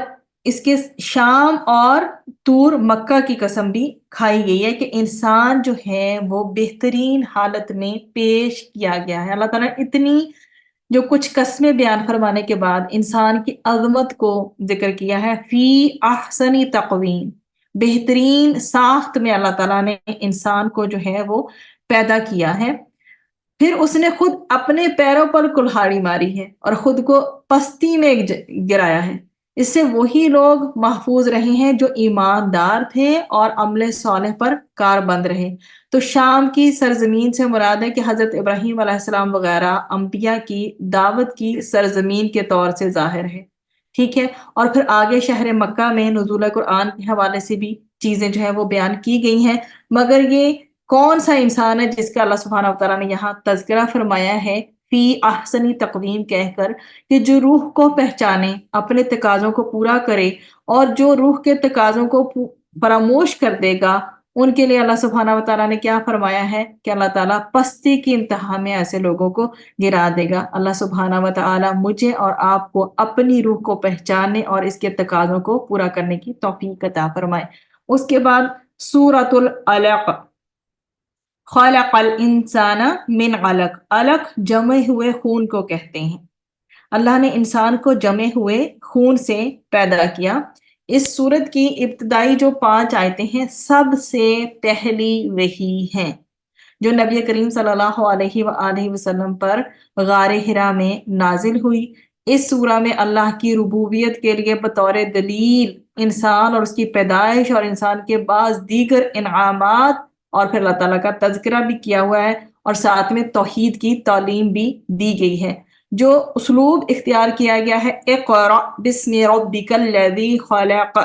S1: اس کے شام اور طور مکہ کی قسم بھی کھائی گئی ہے کہ انسان جو ہے وہ بہترین حالت میں پیش کیا گیا ہے۔ اللہ تعالیٰ نے اتنی جو کچھ قسمیں بیان فرمانے کے بعد انسان کی عظمت کو ذکر کیا ہے، فی احسن تقویم، بہترین ساخت میں اللہ تعالیٰ نے انسان کو جو ہے وہ پیدا کیا ہے۔ پھر اس نے خود اپنے پیروں پر کلہاڑی ماری ہے اور خود کو پستی میں گرایا ہے، اس سے وہی لوگ محفوظ رہے ہیں جو ایماندار تھے اور عمل صالح پر کاربند رہے۔ تو شام کی سرزمین سے مراد ہے کہ حضرت ابراہیم علیہ السلام وغیرہ انبیاء کی دعوت کی سرزمین کے طور سے ظاہر ہے، ٹھیک ہے۔ اور پھر آگے شہر مکہ میں نزول قرآن کے حوالے سے بھی چیزیں جو ہیں وہ بیان کی گئی ہیں، مگر یہ کون سا انسان ہے جس کا اللہ سبحانہ و تعالیٰ نے یہاں تذکرہ فرمایا ہے فی احسنی تقویم کہہ کر، کہ جو روح کو پہچانے، اپنے تقاضوں کو پورا کرے، اور جو روح کے تقاضوں کو فراموش کر دے گا ان کے لیے اللہ سبحانہ و تعالیٰ نے کیا فرمایا ہے کہ اللہ تعالیٰ پستی کی انتہا میں ایسے لوگوں کو گرا دے گا۔ اللہ سبحانہ و تعالیٰ مجھے اور آپ کو اپنی روح کو پہچاننے اور اس کے تقاضوں کو پورا کرنے کی توفیق عطا فرمائے۔ اس کے بعد سورۃ العلق، خلق الانسان من علق، علق جمے ہوئے خون کو کہتے ہیں۔ اللہ نے انسان کو جمے ہوئے خون سے پیدا کیا۔ اس سورت کی ابتدائی جو 5 آیتیں ہیں سب سے پہلی وحی ہیں جو نبی کریم صلی اللہ علیہ وآلہ وسلم پر غار حرا میں نازل ہوئی۔ اس سورہ میں اللہ کی ربوبیت کے لیے بطور دلیل انسان اور اس کی پیدائش اور انسان کے بعض دیگر انعامات اور پھر اللہ تعالیٰ کا تذکرہ بھی کیا ہوا ہے، اور ساتھ میں توحید کی تعلیم بھی دی گئی ہے۔ جو اسلوب اختیار کیا گیا ہے اقرأ بسم ربک الذی خلق،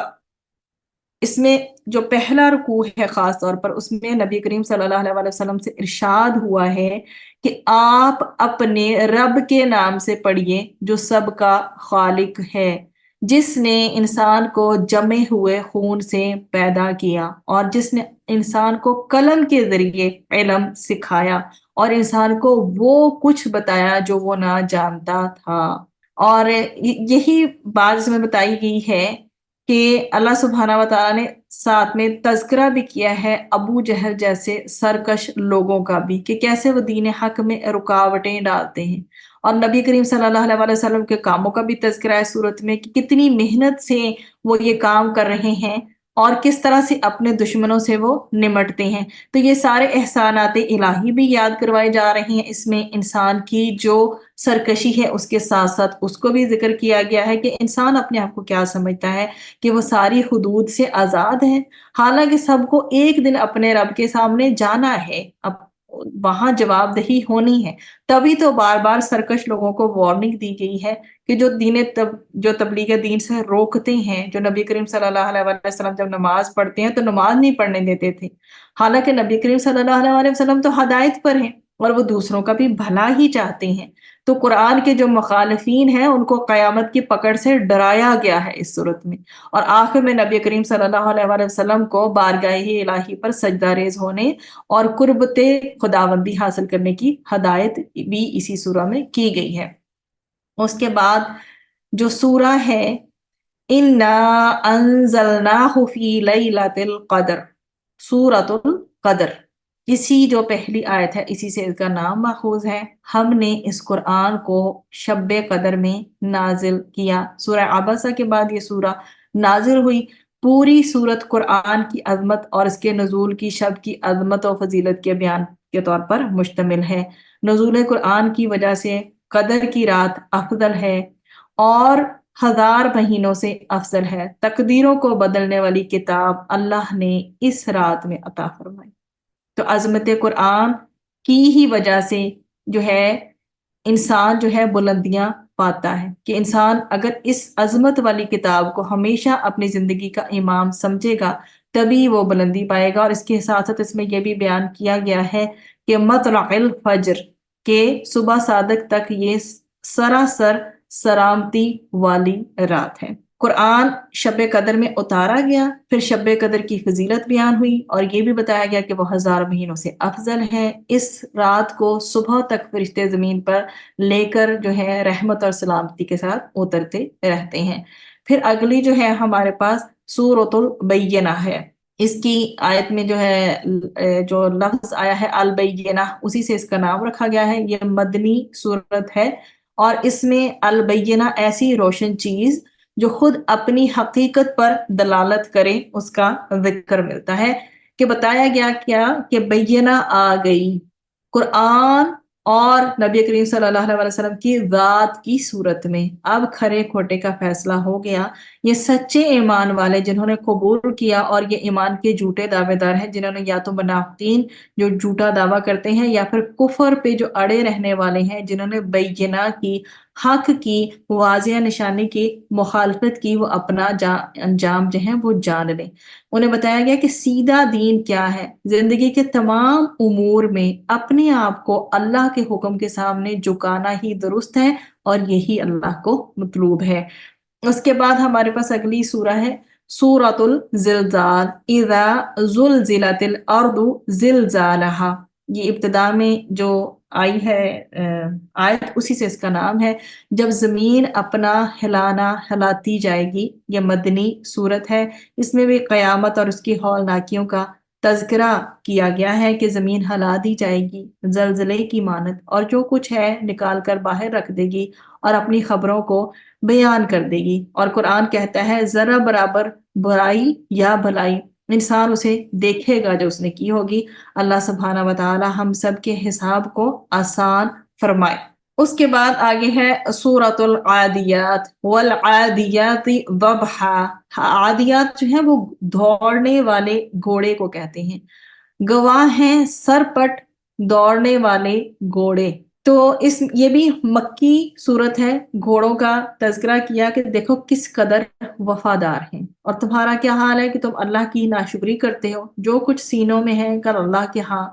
S1: اس میں جو پہلا رکوع ہے خاص طور پر، اس میں نبی کریم صلی اللہ علیہ وسلم سے ارشاد ہوا ہے کہ آپ اپنے رب کے نام سے پڑھیے جو سب کا خالق ہے، جس نے انسان کو جمے ہوئے خون سے پیدا کیا اور جس نے انسان کو قلم کے ذریعے علم سکھایا اور انسان کو وہ کچھ بتایا جو وہ نہ جانتا تھا۔ اور یہی بات اس میں بتائی گئی ہے کہ اللہ سبحانہ و تعالیٰ نے ساتھ میں تذکرہ بھی کیا ہے ابو جہل جیسے سرکش لوگوں کا بھی، کہ کیسے وہ دین حق میں رکاوٹیں ڈالتے ہیں، اور نبی کریم صلی اللہ علیہ وسلم کے کاموں کا بھی تذکرہ ہے صورت میں کہ کتنی محنت سے وہ یہ کام کر رہے ہیں اور کس طرح سے اپنے دشمنوں سے وہ نمٹتے ہیں۔ تو یہ سارے احسانات الہی بھی یاد کروائے جا رہے ہیں، اس میں انسان کی جو سرکشی ہے اس کے ساتھ ساتھ اس کو بھی ذکر کیا گیا ہے کہ انسان اپنے آپ کو کیا سمجھتا ہے کہ وہ ساری حدود سے آزاد ہے، حالانکہ سب کو ایک دن اپنے رب کے سامنے جانا ہے، اب وہاں جواب دہی ہونی ہے۔ تبھی تو بار بار سرکش لوگوں کو وارننگ دی گئی ہے کہ جو تبلیغ دین سے روکتے ہیں، جو نبی کریم صلی اللہ علیہ وسلم جب نماز پڑھتے ہیں تو نماز نہیں پڑھنے دیتے تھے، حالانکہ نبی کریم صلی اللہ علیہ وسلم تو ہدایت پر ہیں اور وہ دوسروں کا بھی بھلا ہی چاہتے ہیں۔ تو قرآن کے جو مخالفین ہیں ان کو قیامت کی پکڑ سے ڈرایا گیا ہے اس صورت میں، اور آخر میں نبی کریم صلی اللہ علیہ وسلم کو بارگاہ الہی پر سجدہ ریز ہونے اور قربت خداوندی حاصل کرنے کی ہدایت بھی اسی سورہ میں کی گئی ہے۔ اس کے بعد جو سورہ ہے اِنَّا أَنزَلْنَاهُ فِي لَيْلَةِ الْقَدْرِ، سورۃ القدر، اسی جو پہلی آیت ہے اسی سے اس کا نام ماخوذ ہے۔ ہم نے اس قرآن کو شب قدر میں نازل کیا۔ سورہ عبسہ کے بعد یہ سورہ نازل ہوئی۔ پوری سورت قرآن کی عظمت اور اس کے نزول کی شب کی عظمت و فضیلت کے بیان کے طور پر مشتمل ہے۔ نزول قرآن کی وجہ سے قدر کی رات افضل ہے اور 1000 مہینوں سے افضل ہے۔ تقدیروں کو بدلنے والی کتاب اللہ نے اس رات میں عطا فرمائی۔ تو عظمت قرآن کی ہی وجہ سے جو ہے انسان جو ہے بلندیاں پاتا ہے، کہ انسان اگر اس عظمت والی کتاب کو ہمیشہ اپنی زندگی کا امام سمجھے گا تبھی وہ بلندی پائے گا۔ اور اس کے ساتھ ساتھ اس میں یہ بھی بیان کیا گیا ہے کہ مطلع الفجر کے صبح صادق تک یہ سراسر سلامتی والی رات ہے۔ قرآن شب قدر میں اتارا گیا، پھر شب قدر کی فضیلت بیان ہوئی اور یہ بھی بتایا گیا کہ وہ 1000 مہینوں سے افضل ہے۔ اس رات کو صبح تک فرشتے زمین پر لے کر جو ہے رحمت اور سلامتی کے ساتھ اترتے رہتے ہیں۔ پھر اگلی جو ہے ہمارے پاس سورۃ البینہ ہے۔ اس کی آیت میں جو ہے جو لفظ آیا ہے البینہ، اسی سے اس کا نام رکھا گیا ہے۔ یہ مدنی سورت ہے اور اس میں البینہ ایسی روشن چیز جو خود اپنی حقیقت پر دلالت کرے اس کا ذکر ملتا ہے، کہ بتایا گیا کیا کہ بینہ آ گئی قرآن اور نبی کریم صلی اللہ علیہ وسلم کی ذات کی صورت میں۔ اب کھرے کھوٹے کا فیصلہ ہو گیا۔ یہ سچے ایمان والے جنہوں نے قبول کیا اور یہ ایمان کے جھوٹے دعوے دار ہیں جنہوں نے یا تو منافقین جو جھوٹا دعویٰ کرتے ہیں یا پھر کفر پہ جو اڑے رہنے والے ہیں جنہوں نے بینہ کی، حق کی، واضح نشانی کی مخالفت کی، وہ اپنا انجام جو ہے وہ جان لیں۔ انہیں بتایا گیا کہ سیدھا دین کیا ہے، زندگی کے تمام امور میں اپنے آپ کو اللہ کے حکم کے سامنے جھکانا ہی درست ہے اور یہی اللہ کو مطلوب ہے۔ اس کے بعد ہمارے پاس اگلی سورہ ہے سورۃ الزلزال، اذا زلزلت الارض زلزالہا۔ یہ ابتدا میں جو آئی ہے آیت اسی سے اس کا نام ہے، جب زمین اپنا ہلانا ہلاتی جائے گی۔ یہ مدنی سورت ہے، اس میں بھی قیامت اور اس کی ہولناکیوں کا تذکرہ کیا گیا ہے کہ زمین ہلا دی جائے گی زلزلے کی مانند، اور جو کچھ ہے نکال کر باہر رکھ دے گی اور اپنی خبروں کو بیان کر دے گی۔ اور قرآن کہتا ہے ذرا برابر برائی یا بھلائی انسان اسے دیکھے گا جو اس نے کی ہوگی۔ اللہ سبحانہ و تعالی ہم سب کے حساب کو آسان فرمائے۔ اس کے بعد آگے ہے سورۃ العادیات، والعادیات ضبحا۔ عادیات جو ہیں وہ دوڑنے والے گھوڑے کو کہتے ہیں، گواہ ہیں سرپٹ دوڑنے والے گھوڑے۔ تو یہ بھی مکی صورت ہے، گھوڑوں کا تذکرہ کیا کہ دیکھو کس قدر وفادار ہیں۔ اور تمہارا کیا حال ہے کہ تم اللہ کی ناشکری کرتے ہو۔ جو کچھ سینوں میں ہے کل اللہ کے ہاں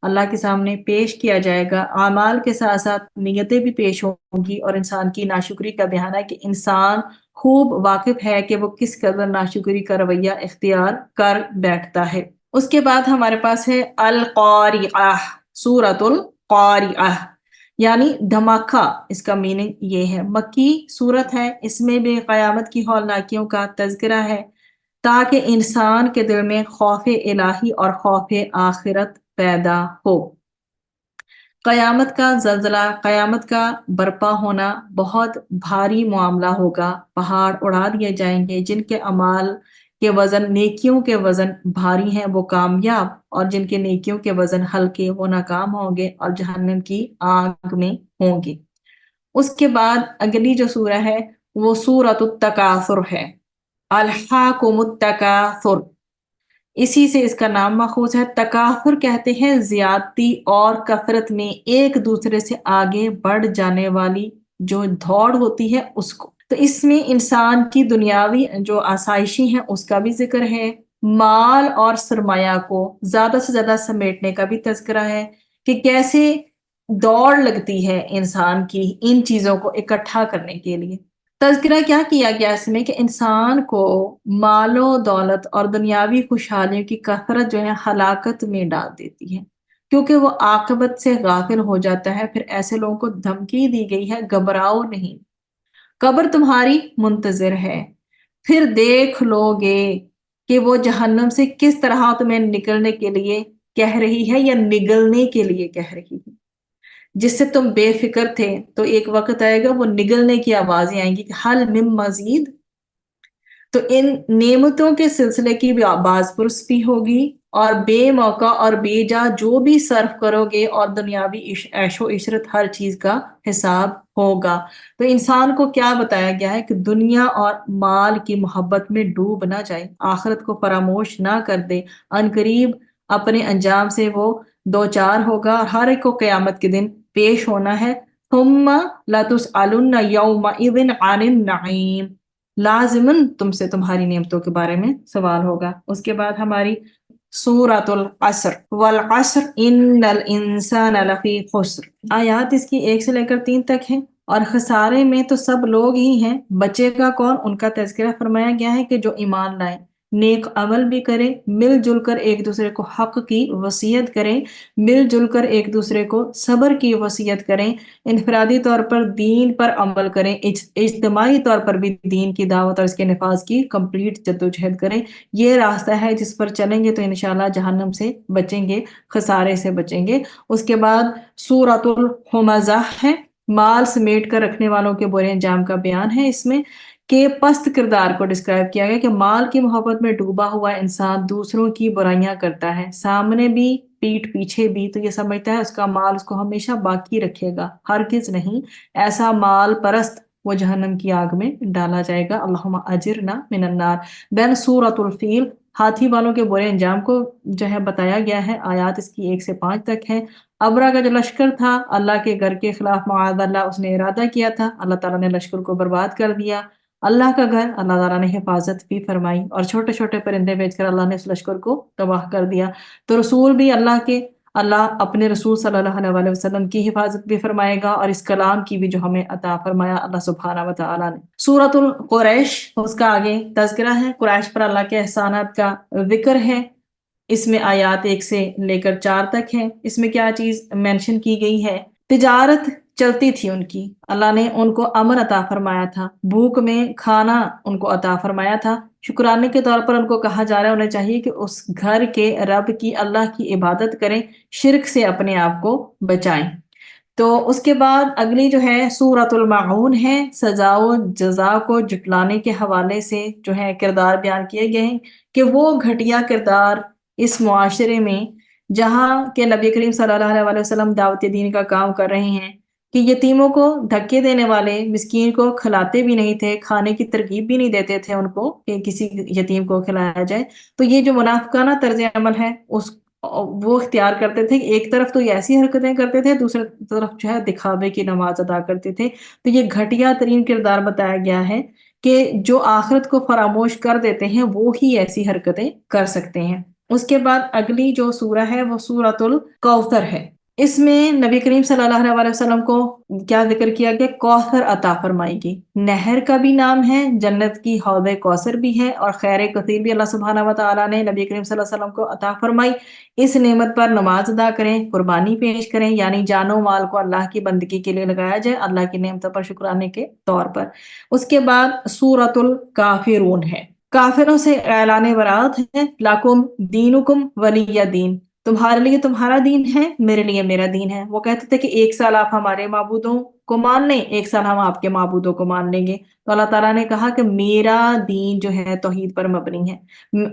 S1: اللہ کے سامنے پیش کیا جائے گا۔ اعمال کے ساتھ ساتھ نیتیں بھی پیش ہوں گی، اور انسان کی ناشکری کا بیان ہے کہ انسان خوب واقف ہے کہ وہ کس قدر ناشکری کا رویہ اختیار کر بیٹھتا ہے۔ اس کے بعد ہمارے پاس ہے القاریعہ، سورۃ القاریعہ یعنی دھماکہ۔ اس کا میننگ یہ ہے، مکی سورت ہے، اس میں بھی قیامت کی ہولناکیوں کا تذکرہ ہے تاکہ انسان کے دل میں خوف الہی اور خوف آخرت پیدا ہو۔ قیامت کا زلزلہ، قیامت کا برپا ہونا بہت بھاری معاملہ ہوگا۔ پہاڑ اڑا دیے جائیں گے، جن کے اعمال کے وزن نیکیوں کے وزن بھاری ہیں وہ کامیاب، اور جن کے نیکیوں کے وزن ہلکے وہ ناکام ہوں گے اور جہنم کی آگ میں ہوں گے۔ اس کے بعد اگلی جو سورہ ہے وہ سورۃ التکاثر ہے، الحاکم التکاثر، اسی سے اس کا نام ماخوذ ہے۔ تکاثر کہتے ہیں زیادتی اور کثرت میں ایک دوسرے سے آگے بڑھ جانے والی جو دوڑ ہوتی ہے اس کو۔ تو اس میں انسان کی دنیاوی جو آسائشی ہیں اس کا بھی ذکر ہے، مال اور سرمایہ کو زیادہ سے زیادہ سمیٹنے کا بھی تذکرہ ہے کہ کیسے دوڑ لگتی ہے انسان کی ان چیزوں کو اکٹھا کرنے کے لیے۔ تذکرہ کیا کیا گیا اس میں کہ انسان کو مال و دولت اور دنیاوی خوشحالیوں کی کثرت جو ہے ہلاکت میں ڈال دیتی ہے، کیونکہ وہ عاقبت سے غافل ہو جاتا ہے۔ پھر ایسے لوگوں کو دھمکی دی گئی ہے، گھبراؤ نہیں، قبر تمہاری منتظر ہے، پھر دیکھ لو گے کہ وہ جہنم سے کس طرح تمہیں نکلنے کے لیے کہہ رہی ہے یا نگلنے کے لیے کہہ رہی ہے۔ جس سے تم بے فکر تھے تو ایک وقت آئے گا وہ نگلنے کی آوازیں آئیں گی کہ حل من مزید۔ تو ان نعمتوں کے سلسلے کی بھی باز پرس بھی ہوگی، اور بے موقع اور بے جا جو بھی صرف کرو گے، اور دنیاوی عیش و عشرت ہر چیز کا حساب ہوگا۔ تو انسان کو کیا بتایا گیا ہے کہ دنیا اور مال کی محبت میں ڈوب نہ جائے، آخرت کو فراموش نہ کر دے، ان قریب اپنے انجام سے وہ دو چار ہوگا، اور ہر ایک کو قیامت کے دن پیش ہونا ہے۔ ثم لتسألن یومئذ عن النعیم، لازماً تم سے تمہاری نعمتوں کے بارے میں سوال ہوگا۔ اس کے بعد ہماری سورۃ العصر، والعصر ان الانسان لفی خسر، آیات اس کی 1 سے لے کر 3 تک ہیں، اور خسارے میں تو سب لوگ ہی ہیں، بچے گا کون؟ ان کا تذکرہ فرمایا گیا ہے کہ جو ایمان لائیں، نیک عمل بھی کریں، مل جل کر ایک دوسرے کو حق کی وصیت کریں، مل جل کر ایک دوسرے کو صبر کی وصیت کریں، انفرادی طور پر دین پر عمل کریں، اجتماعی طور پر بھی دین کی دعوت اور اس کے نفاذ کی کمپلیٹ جدوجہد کریں۔ یہ راستہ ہے جس پر چلیں گے تو انشاءاللہ جہنم سے بچیں گے، خسارے سے بچیں گے۔ اس کے بعد سورۃ الہمزہ ہے، مال سمیٹ کر رکھنے والوں کے برے انجام کا بیان ہے۔ اس میں کہ پست کردار کو ڈسکرائب کیا گیا کہ مال کی محبت میں ڈوبا ہوا انسان دوسروں کی برائیاں کرتا ہے، سامنے بھی پیٹھ پیچھے بھی، تو یہ سمجھتا ہے اس کا مال اس کو ہمیشہ باقی رکھے گا، ہرگز نہیں، ایسا مال پرست وہ جہنم کی آگ میں ڈالا جائے گا۔ اللہم اجرنا من النار۔ دین سورۃ الفیل، ہاتھی والوں کے برے انجام کو جو ہے بتایا گیا ہے، آیات اس کی 1 سے 5 تک ہے۔ ابرا کا جو لشکر تھا اللہ کے گھر کے خلاف، معاذ اللہ اس نے ارادہ کیا تھا، اللہ تعالیٰ نے لشکر کو برباد کر دیا۔ اللہ کا گھر، اللہ تعالیٰ نے حفاظت بھی فرمائی، اور چھوٹے چھوٹے پرندے بھیج کر اللہ نے اس لشکر کو تباہ کر دیا۔ تو رسول بھی اللہ اپنے رسول صلی اللہ علیہ وسلم کی حفاظت بھی فرمائے گا، اور اس کلام کی بھی جو ہمیں عطا فرمایا اللہ سبحانہ و تعالیٰ نے۔ سورۃ القریش، اس کا آگے تذکرہ ہے، قریش پر اللہ کے احسانات کا ذکر ہے۔ اس میں آیات 1 سے لے کر 4 تک ہیں۔ اس میں کیا چیز مینشن کی گئی ہے؟ تجارت چلتی تھی ان کی، اللہ نے ان کو امن عطا فرمایا تھا، بھوک میں کھانا ان کو عطا فرمایا تھا، شکرانے کے طور پر ان کو کہا جا رہا ہے انہیں چاہیے کہ اس گھر کے رب کی، اللہ کی عبادت کریں، شرک سے اپنے آپ کو بچائیں۔ تو اس کے بعد اگلی جو ہے سورۃ الماعون ہے، سزا و جزا کو جٹلانے کے حوالے سے جو ہے کردار بیان کیے گئے ہیں کہ وہ گھٹیا کردار اس معاشرے میں جہاں کہ نبی کریم صلی اللہ علیہ وسلم دعوت دین کا کام کر رہے ہیں، کہ یتیموں کو دھکے دینے والے، مسکین کو کھلاتے بھی نہیں تھے، کھانے کی ترغیب بھی نہیں دیتے تھے ان کو کہ کسی یتیم کو کھلایا جائے۔ تو یہ جو منافقانہ طرز عمل ہے وہ اختیار کرتے تھے، ایک طرف تو یہ ایسی حرکتیں کرتے تھے، دوسری طرف جو ہے دکھاوے کی نماز ادا کرتے تھے۔ تو یہ گھٹیا ترین کردار بتایا گیا ہے کہ جو آخرت کو فراموش کر دیتے ہیں وہ ہی ایسی حرکتیں کر سکتے ہیں۔ اس کے بعد اگلی جو سورہ ہے وہ سورۃ الکوثر ہے۔ اس میں نبی کریم صلی اللہ علیہ وسلم کو کیا ذکر کیا گیا؟ کوثر عطا فرمائی گی۔ نہر کا بھی نام ہے، جنت کی حوض کوثر بھی ہے، اور خیر کثیر بھی اللہ سبحانہ و تعالیٰ نے نبی کریم صلی اللہ علیہ وسلم کو عطا فرمائی۔ اس نعمت پر نماز ادا کریں، قربانی پیش کریں، یعنی جان و مال کو اللہ کی بندگی کے لیے لگایا جائے، اللہ کی نعمتوں پر شکرانے کے طور پر۔ اس کے بعد سورۃ الکافرون ہے۔ کافروں سے اعلان برات ہے، لاکم دینکم ولی دین، تمہارے لیے تمہارا دین ہے، میرے لیے میرا دین ہے۔ وہ کہتے تھے کہ ایک سال آپ ہمارے معبودوں کو مان لیں، ایک سال ہم آپ کے معبودوں کو مان لیں گے۔ تو اللہ تعالیٰ نے کہا کہ میرا دین جو ہے توحید پر مبنی ہے،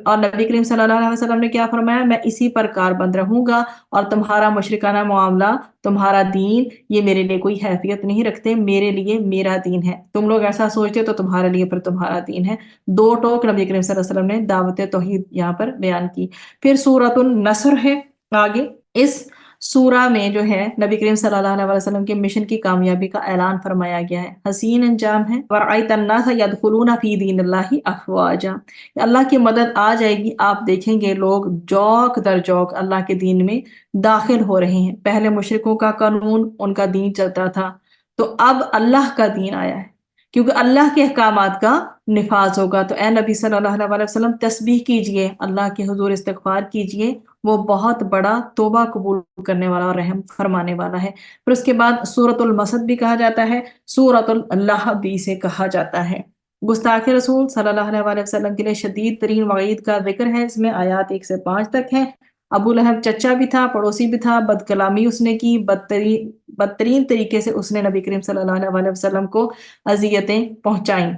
S1: اور نبی کریم صلی اللہ علیہ وسلم نے کیا فرمایا؟ میں اسی پر کاربند رہوں گا، اور تمہارا مشرکانہ معاملہ، تمہارا دین، یہ میرے لیے کوئی حیثیت نہیں رکھتے، میرے لیے میرا دین ہے۔ تم لوگ ایسا سوچتے تو تمہارے لیے پھر تمہارا دین ہے۔ دو ٹوک نبی کریم صلی اللہ علیہ وسلم نے دعوت توحید یہاں پر بیان کی۔ پھر سورۃ النصر ہے آگے۔ اس سورہ میں جو ہے نبی کریم صلی اللہ علیہ وسلم کے مشن کی کامیابی کا اعلان فرمایا گیا ہے، حسین انجام ہے۔ وَرَأَيْتَ النَّاسَ يَدْخُلُونَ فِي دِينِ اللَّهِ أَفْوَاجًا، اللہ کی مدد آ جائے گی، آپ دیکھیں گے لوگ جوک در جوک اللہ کے دین میں داخل ہو رہے ہیں۔ پہلے مشرکوں کا قانون، ان کا دین چلتا تھا، تو اب اللہ کا دین آیا ہے، کیونکہ اللہ کے احکامات کا نفاذ ہوگا۔ تو اے نبی صلی اللہ علیہ وسلم تسبیح کیجئے، اللہ کے حضور استغفار کیجئے، وہ بہت بڑا توبہ قبول کرنے والا اور رحم فرمانے والا ہے۔ پھر اس کے بعد سورۃ المسد بھی کہا جاتا ہے، سورۃ اللہب بھی اسے کہا جاتا ہے۔ گستاخ رسول صلی اللہ علیہ وسلم کے لیے شدید ترین وعید کا ذکر ہے، اس میں آیات 1 سے 5 تک ہیں۔ ابو لہب چچا بھی تھا، پڑوسی بھی تھا، بد کلامی اس نے کی، بدترین طریقے سے اس نے نبی کریم صلی اللہ علیہ وسلم کو اذیتیں پہنچائیں۔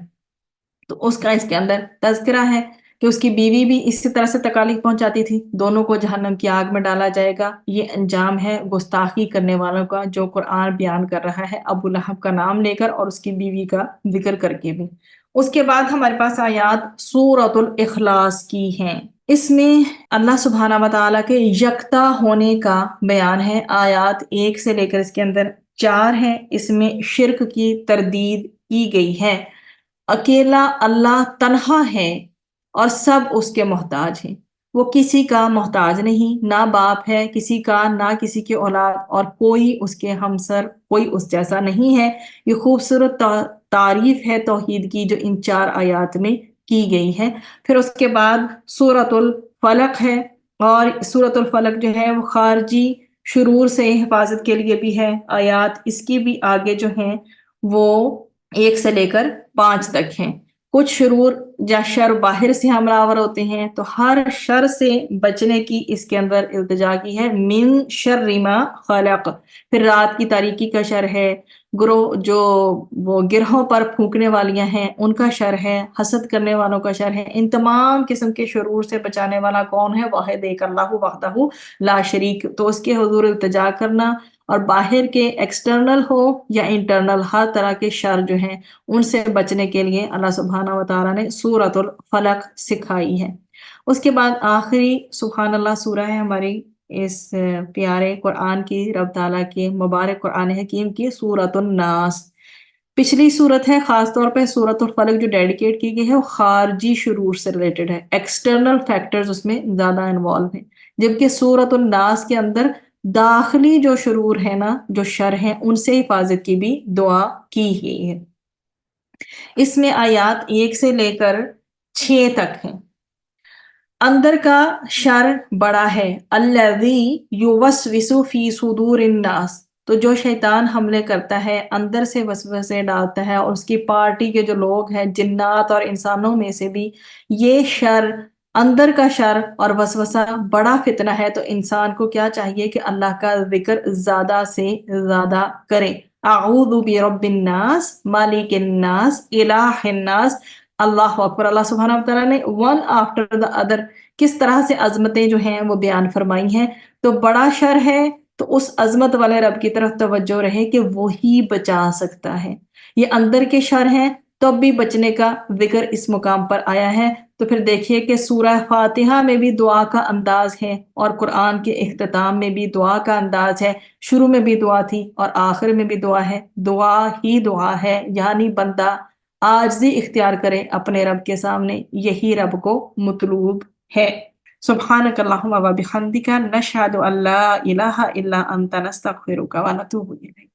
S1: تو اس کا اس کے اندر تذکرہ ہے کہ اس کی بیوی بھی اسی طرح سے تکالیف پہنچاتی تھی، دونوں کو جہنم کی آگ میں ڈالا جائے گا۔ یہ انجام ہے گستاخی کرنے والوں کا، جو قرآن بیان کر رہا ہے ابو لہب کا نام لے کر اور اس کی بیوی کا ذکر کر کے بھی۔ اس کے بعد ہمارے پاس آیات سورۃ الاخلاص کی ہیں۔ اس میں اللہ سبحانہ و تعالیٰ کے یکتا ہونے کا بیان ہے۔ آیات 1 سے لے کر اس کے اندر 4 ہیں، اس میں شرک کی تردید کی گئی ہے۔ اکیلا اللہ تنہا ہے اور سب اس کے محتاج ہیں، وہ کسی کا محتاج نہیں، نہ باپ ہے کسی کا، نہ کسی کی اولاد، اور کوئی اس کے ہمسر، کوئی اس جیسا نہیں ہے۔ یہ خوبصورت تعریف ہے توحید کی جو ان 4 آیات میں کی گئی ہے۔ پھر اس کے بعد سورۃ الفلق ہے، اور سورۃ الفلق جو ہے وہ خارجی شرور سے حفاظت کے لیے بھی ہے۔ آیات اس کی بھی آگے جو ہیں وہ 1 سے لے کر 5 تک ہیں۔ کچھ شرور یا شر باہر سے حملہ آور ہوتے ہیں، تو ہر شر سے بچنے کی اس کے اندر التجا کی ہے، من شر ما خلق۔ پھر رات کی تاریکی کا شر ہے، گروہ جو وہ گرہوں پر پھونکنے والیاں ہیں ان کا شر ہے، حسد کرنے والوں کا شر ہے۔ ان تمام قسم کے شرور سے بچانے والا کون ہے؟ واحد ایک اللہ وحدہ لا شریک۔ تو اس کے حضور التجا کرنا، اور باہر کے ایکسٹرنل ہو یا انٹرنل ہر طرح کے شر جو ہیں ان سے بچنے کے لیے اللہ سبحانہ و تعالیٰ نے سورۃ الفلق سکھائی ہے۔ اس کے بعد آخری سبحان اللہ سورہ ہے ہماری اس پیارے قرآن کی، رب تعالیٰ کے مبارک قرآن حکیم کی، سورۃ الناس۔ پچھلی صورت ہے، خاص طور پہ سورۃ الفلق جو ڈیڈیکیٹ کی گئی ہے وہ خارجی شرور سے ریلیٹڈ ہے، ایکسٹرنل فیکٹرز اس میں زیادہ انوالو ہیں، جبکہ سورۃ الناس کے اندر داخلی جو شرور ہے نا، جو شر ہیں، ان سے حفاظت کی بھی دعا کی گئی ہے۔ اس میں آیات 1 سے لے کر 6 تک ہیں۔ اندر کا شر بڑا ہے، الذی یوسوس فی صدور الناس، تو جو شیطان حملے کرتا ہے، اندر سے وسوسے ڈالتا ہے، اور اس کی پارٹی کے جو لوگ ہیں جنات اور انسانوں میں سے بھی، یہ شر، اندر کا شر اور وسوسہ بڑا فتنہ ہے۔ تو انسان کو کیا چاہیے کہ اللہ کا ذکر زیادہ سے زیادہ کریں۔ اعوذ برب الناس، مالک الناس، الہ الناس، اللہ اکبر۔ اللہ سبحانہ و تعالیٰ نے ون آفٹر دا ادر کس طرح سے عظمتیں جو ہیں وہ بیان فرمائی ہیں۔ تو بڑا شر ہے تو اس عظمت والے رب کی طرف توجہ رہے کہ وہی بچا سکتا ہے۔ یہ اندر کے شر ہیں تب بھی بچنے کا ذکر اس مقام پر آیا ہے۔ تو پھر دیکھیے کہ سورہ فاتحہ میں بھی دعا کا انداز ہے، اور قرآن کے اختتام میں بھی دعا کا انداز ہے۔ شروع میں بھی دعا تھی اور آخر میں بھی دعا ہے، دعا ہی دعا ہے، یعنی بندہ عاجزی اختیار کریں اپنے رب کے سامنے، یہی رب کو مطلوب ہے۔ سبحانک اللہم و بحمدک نشہد ان لا الہ الا انت نستغفرک و نتوب الیک۔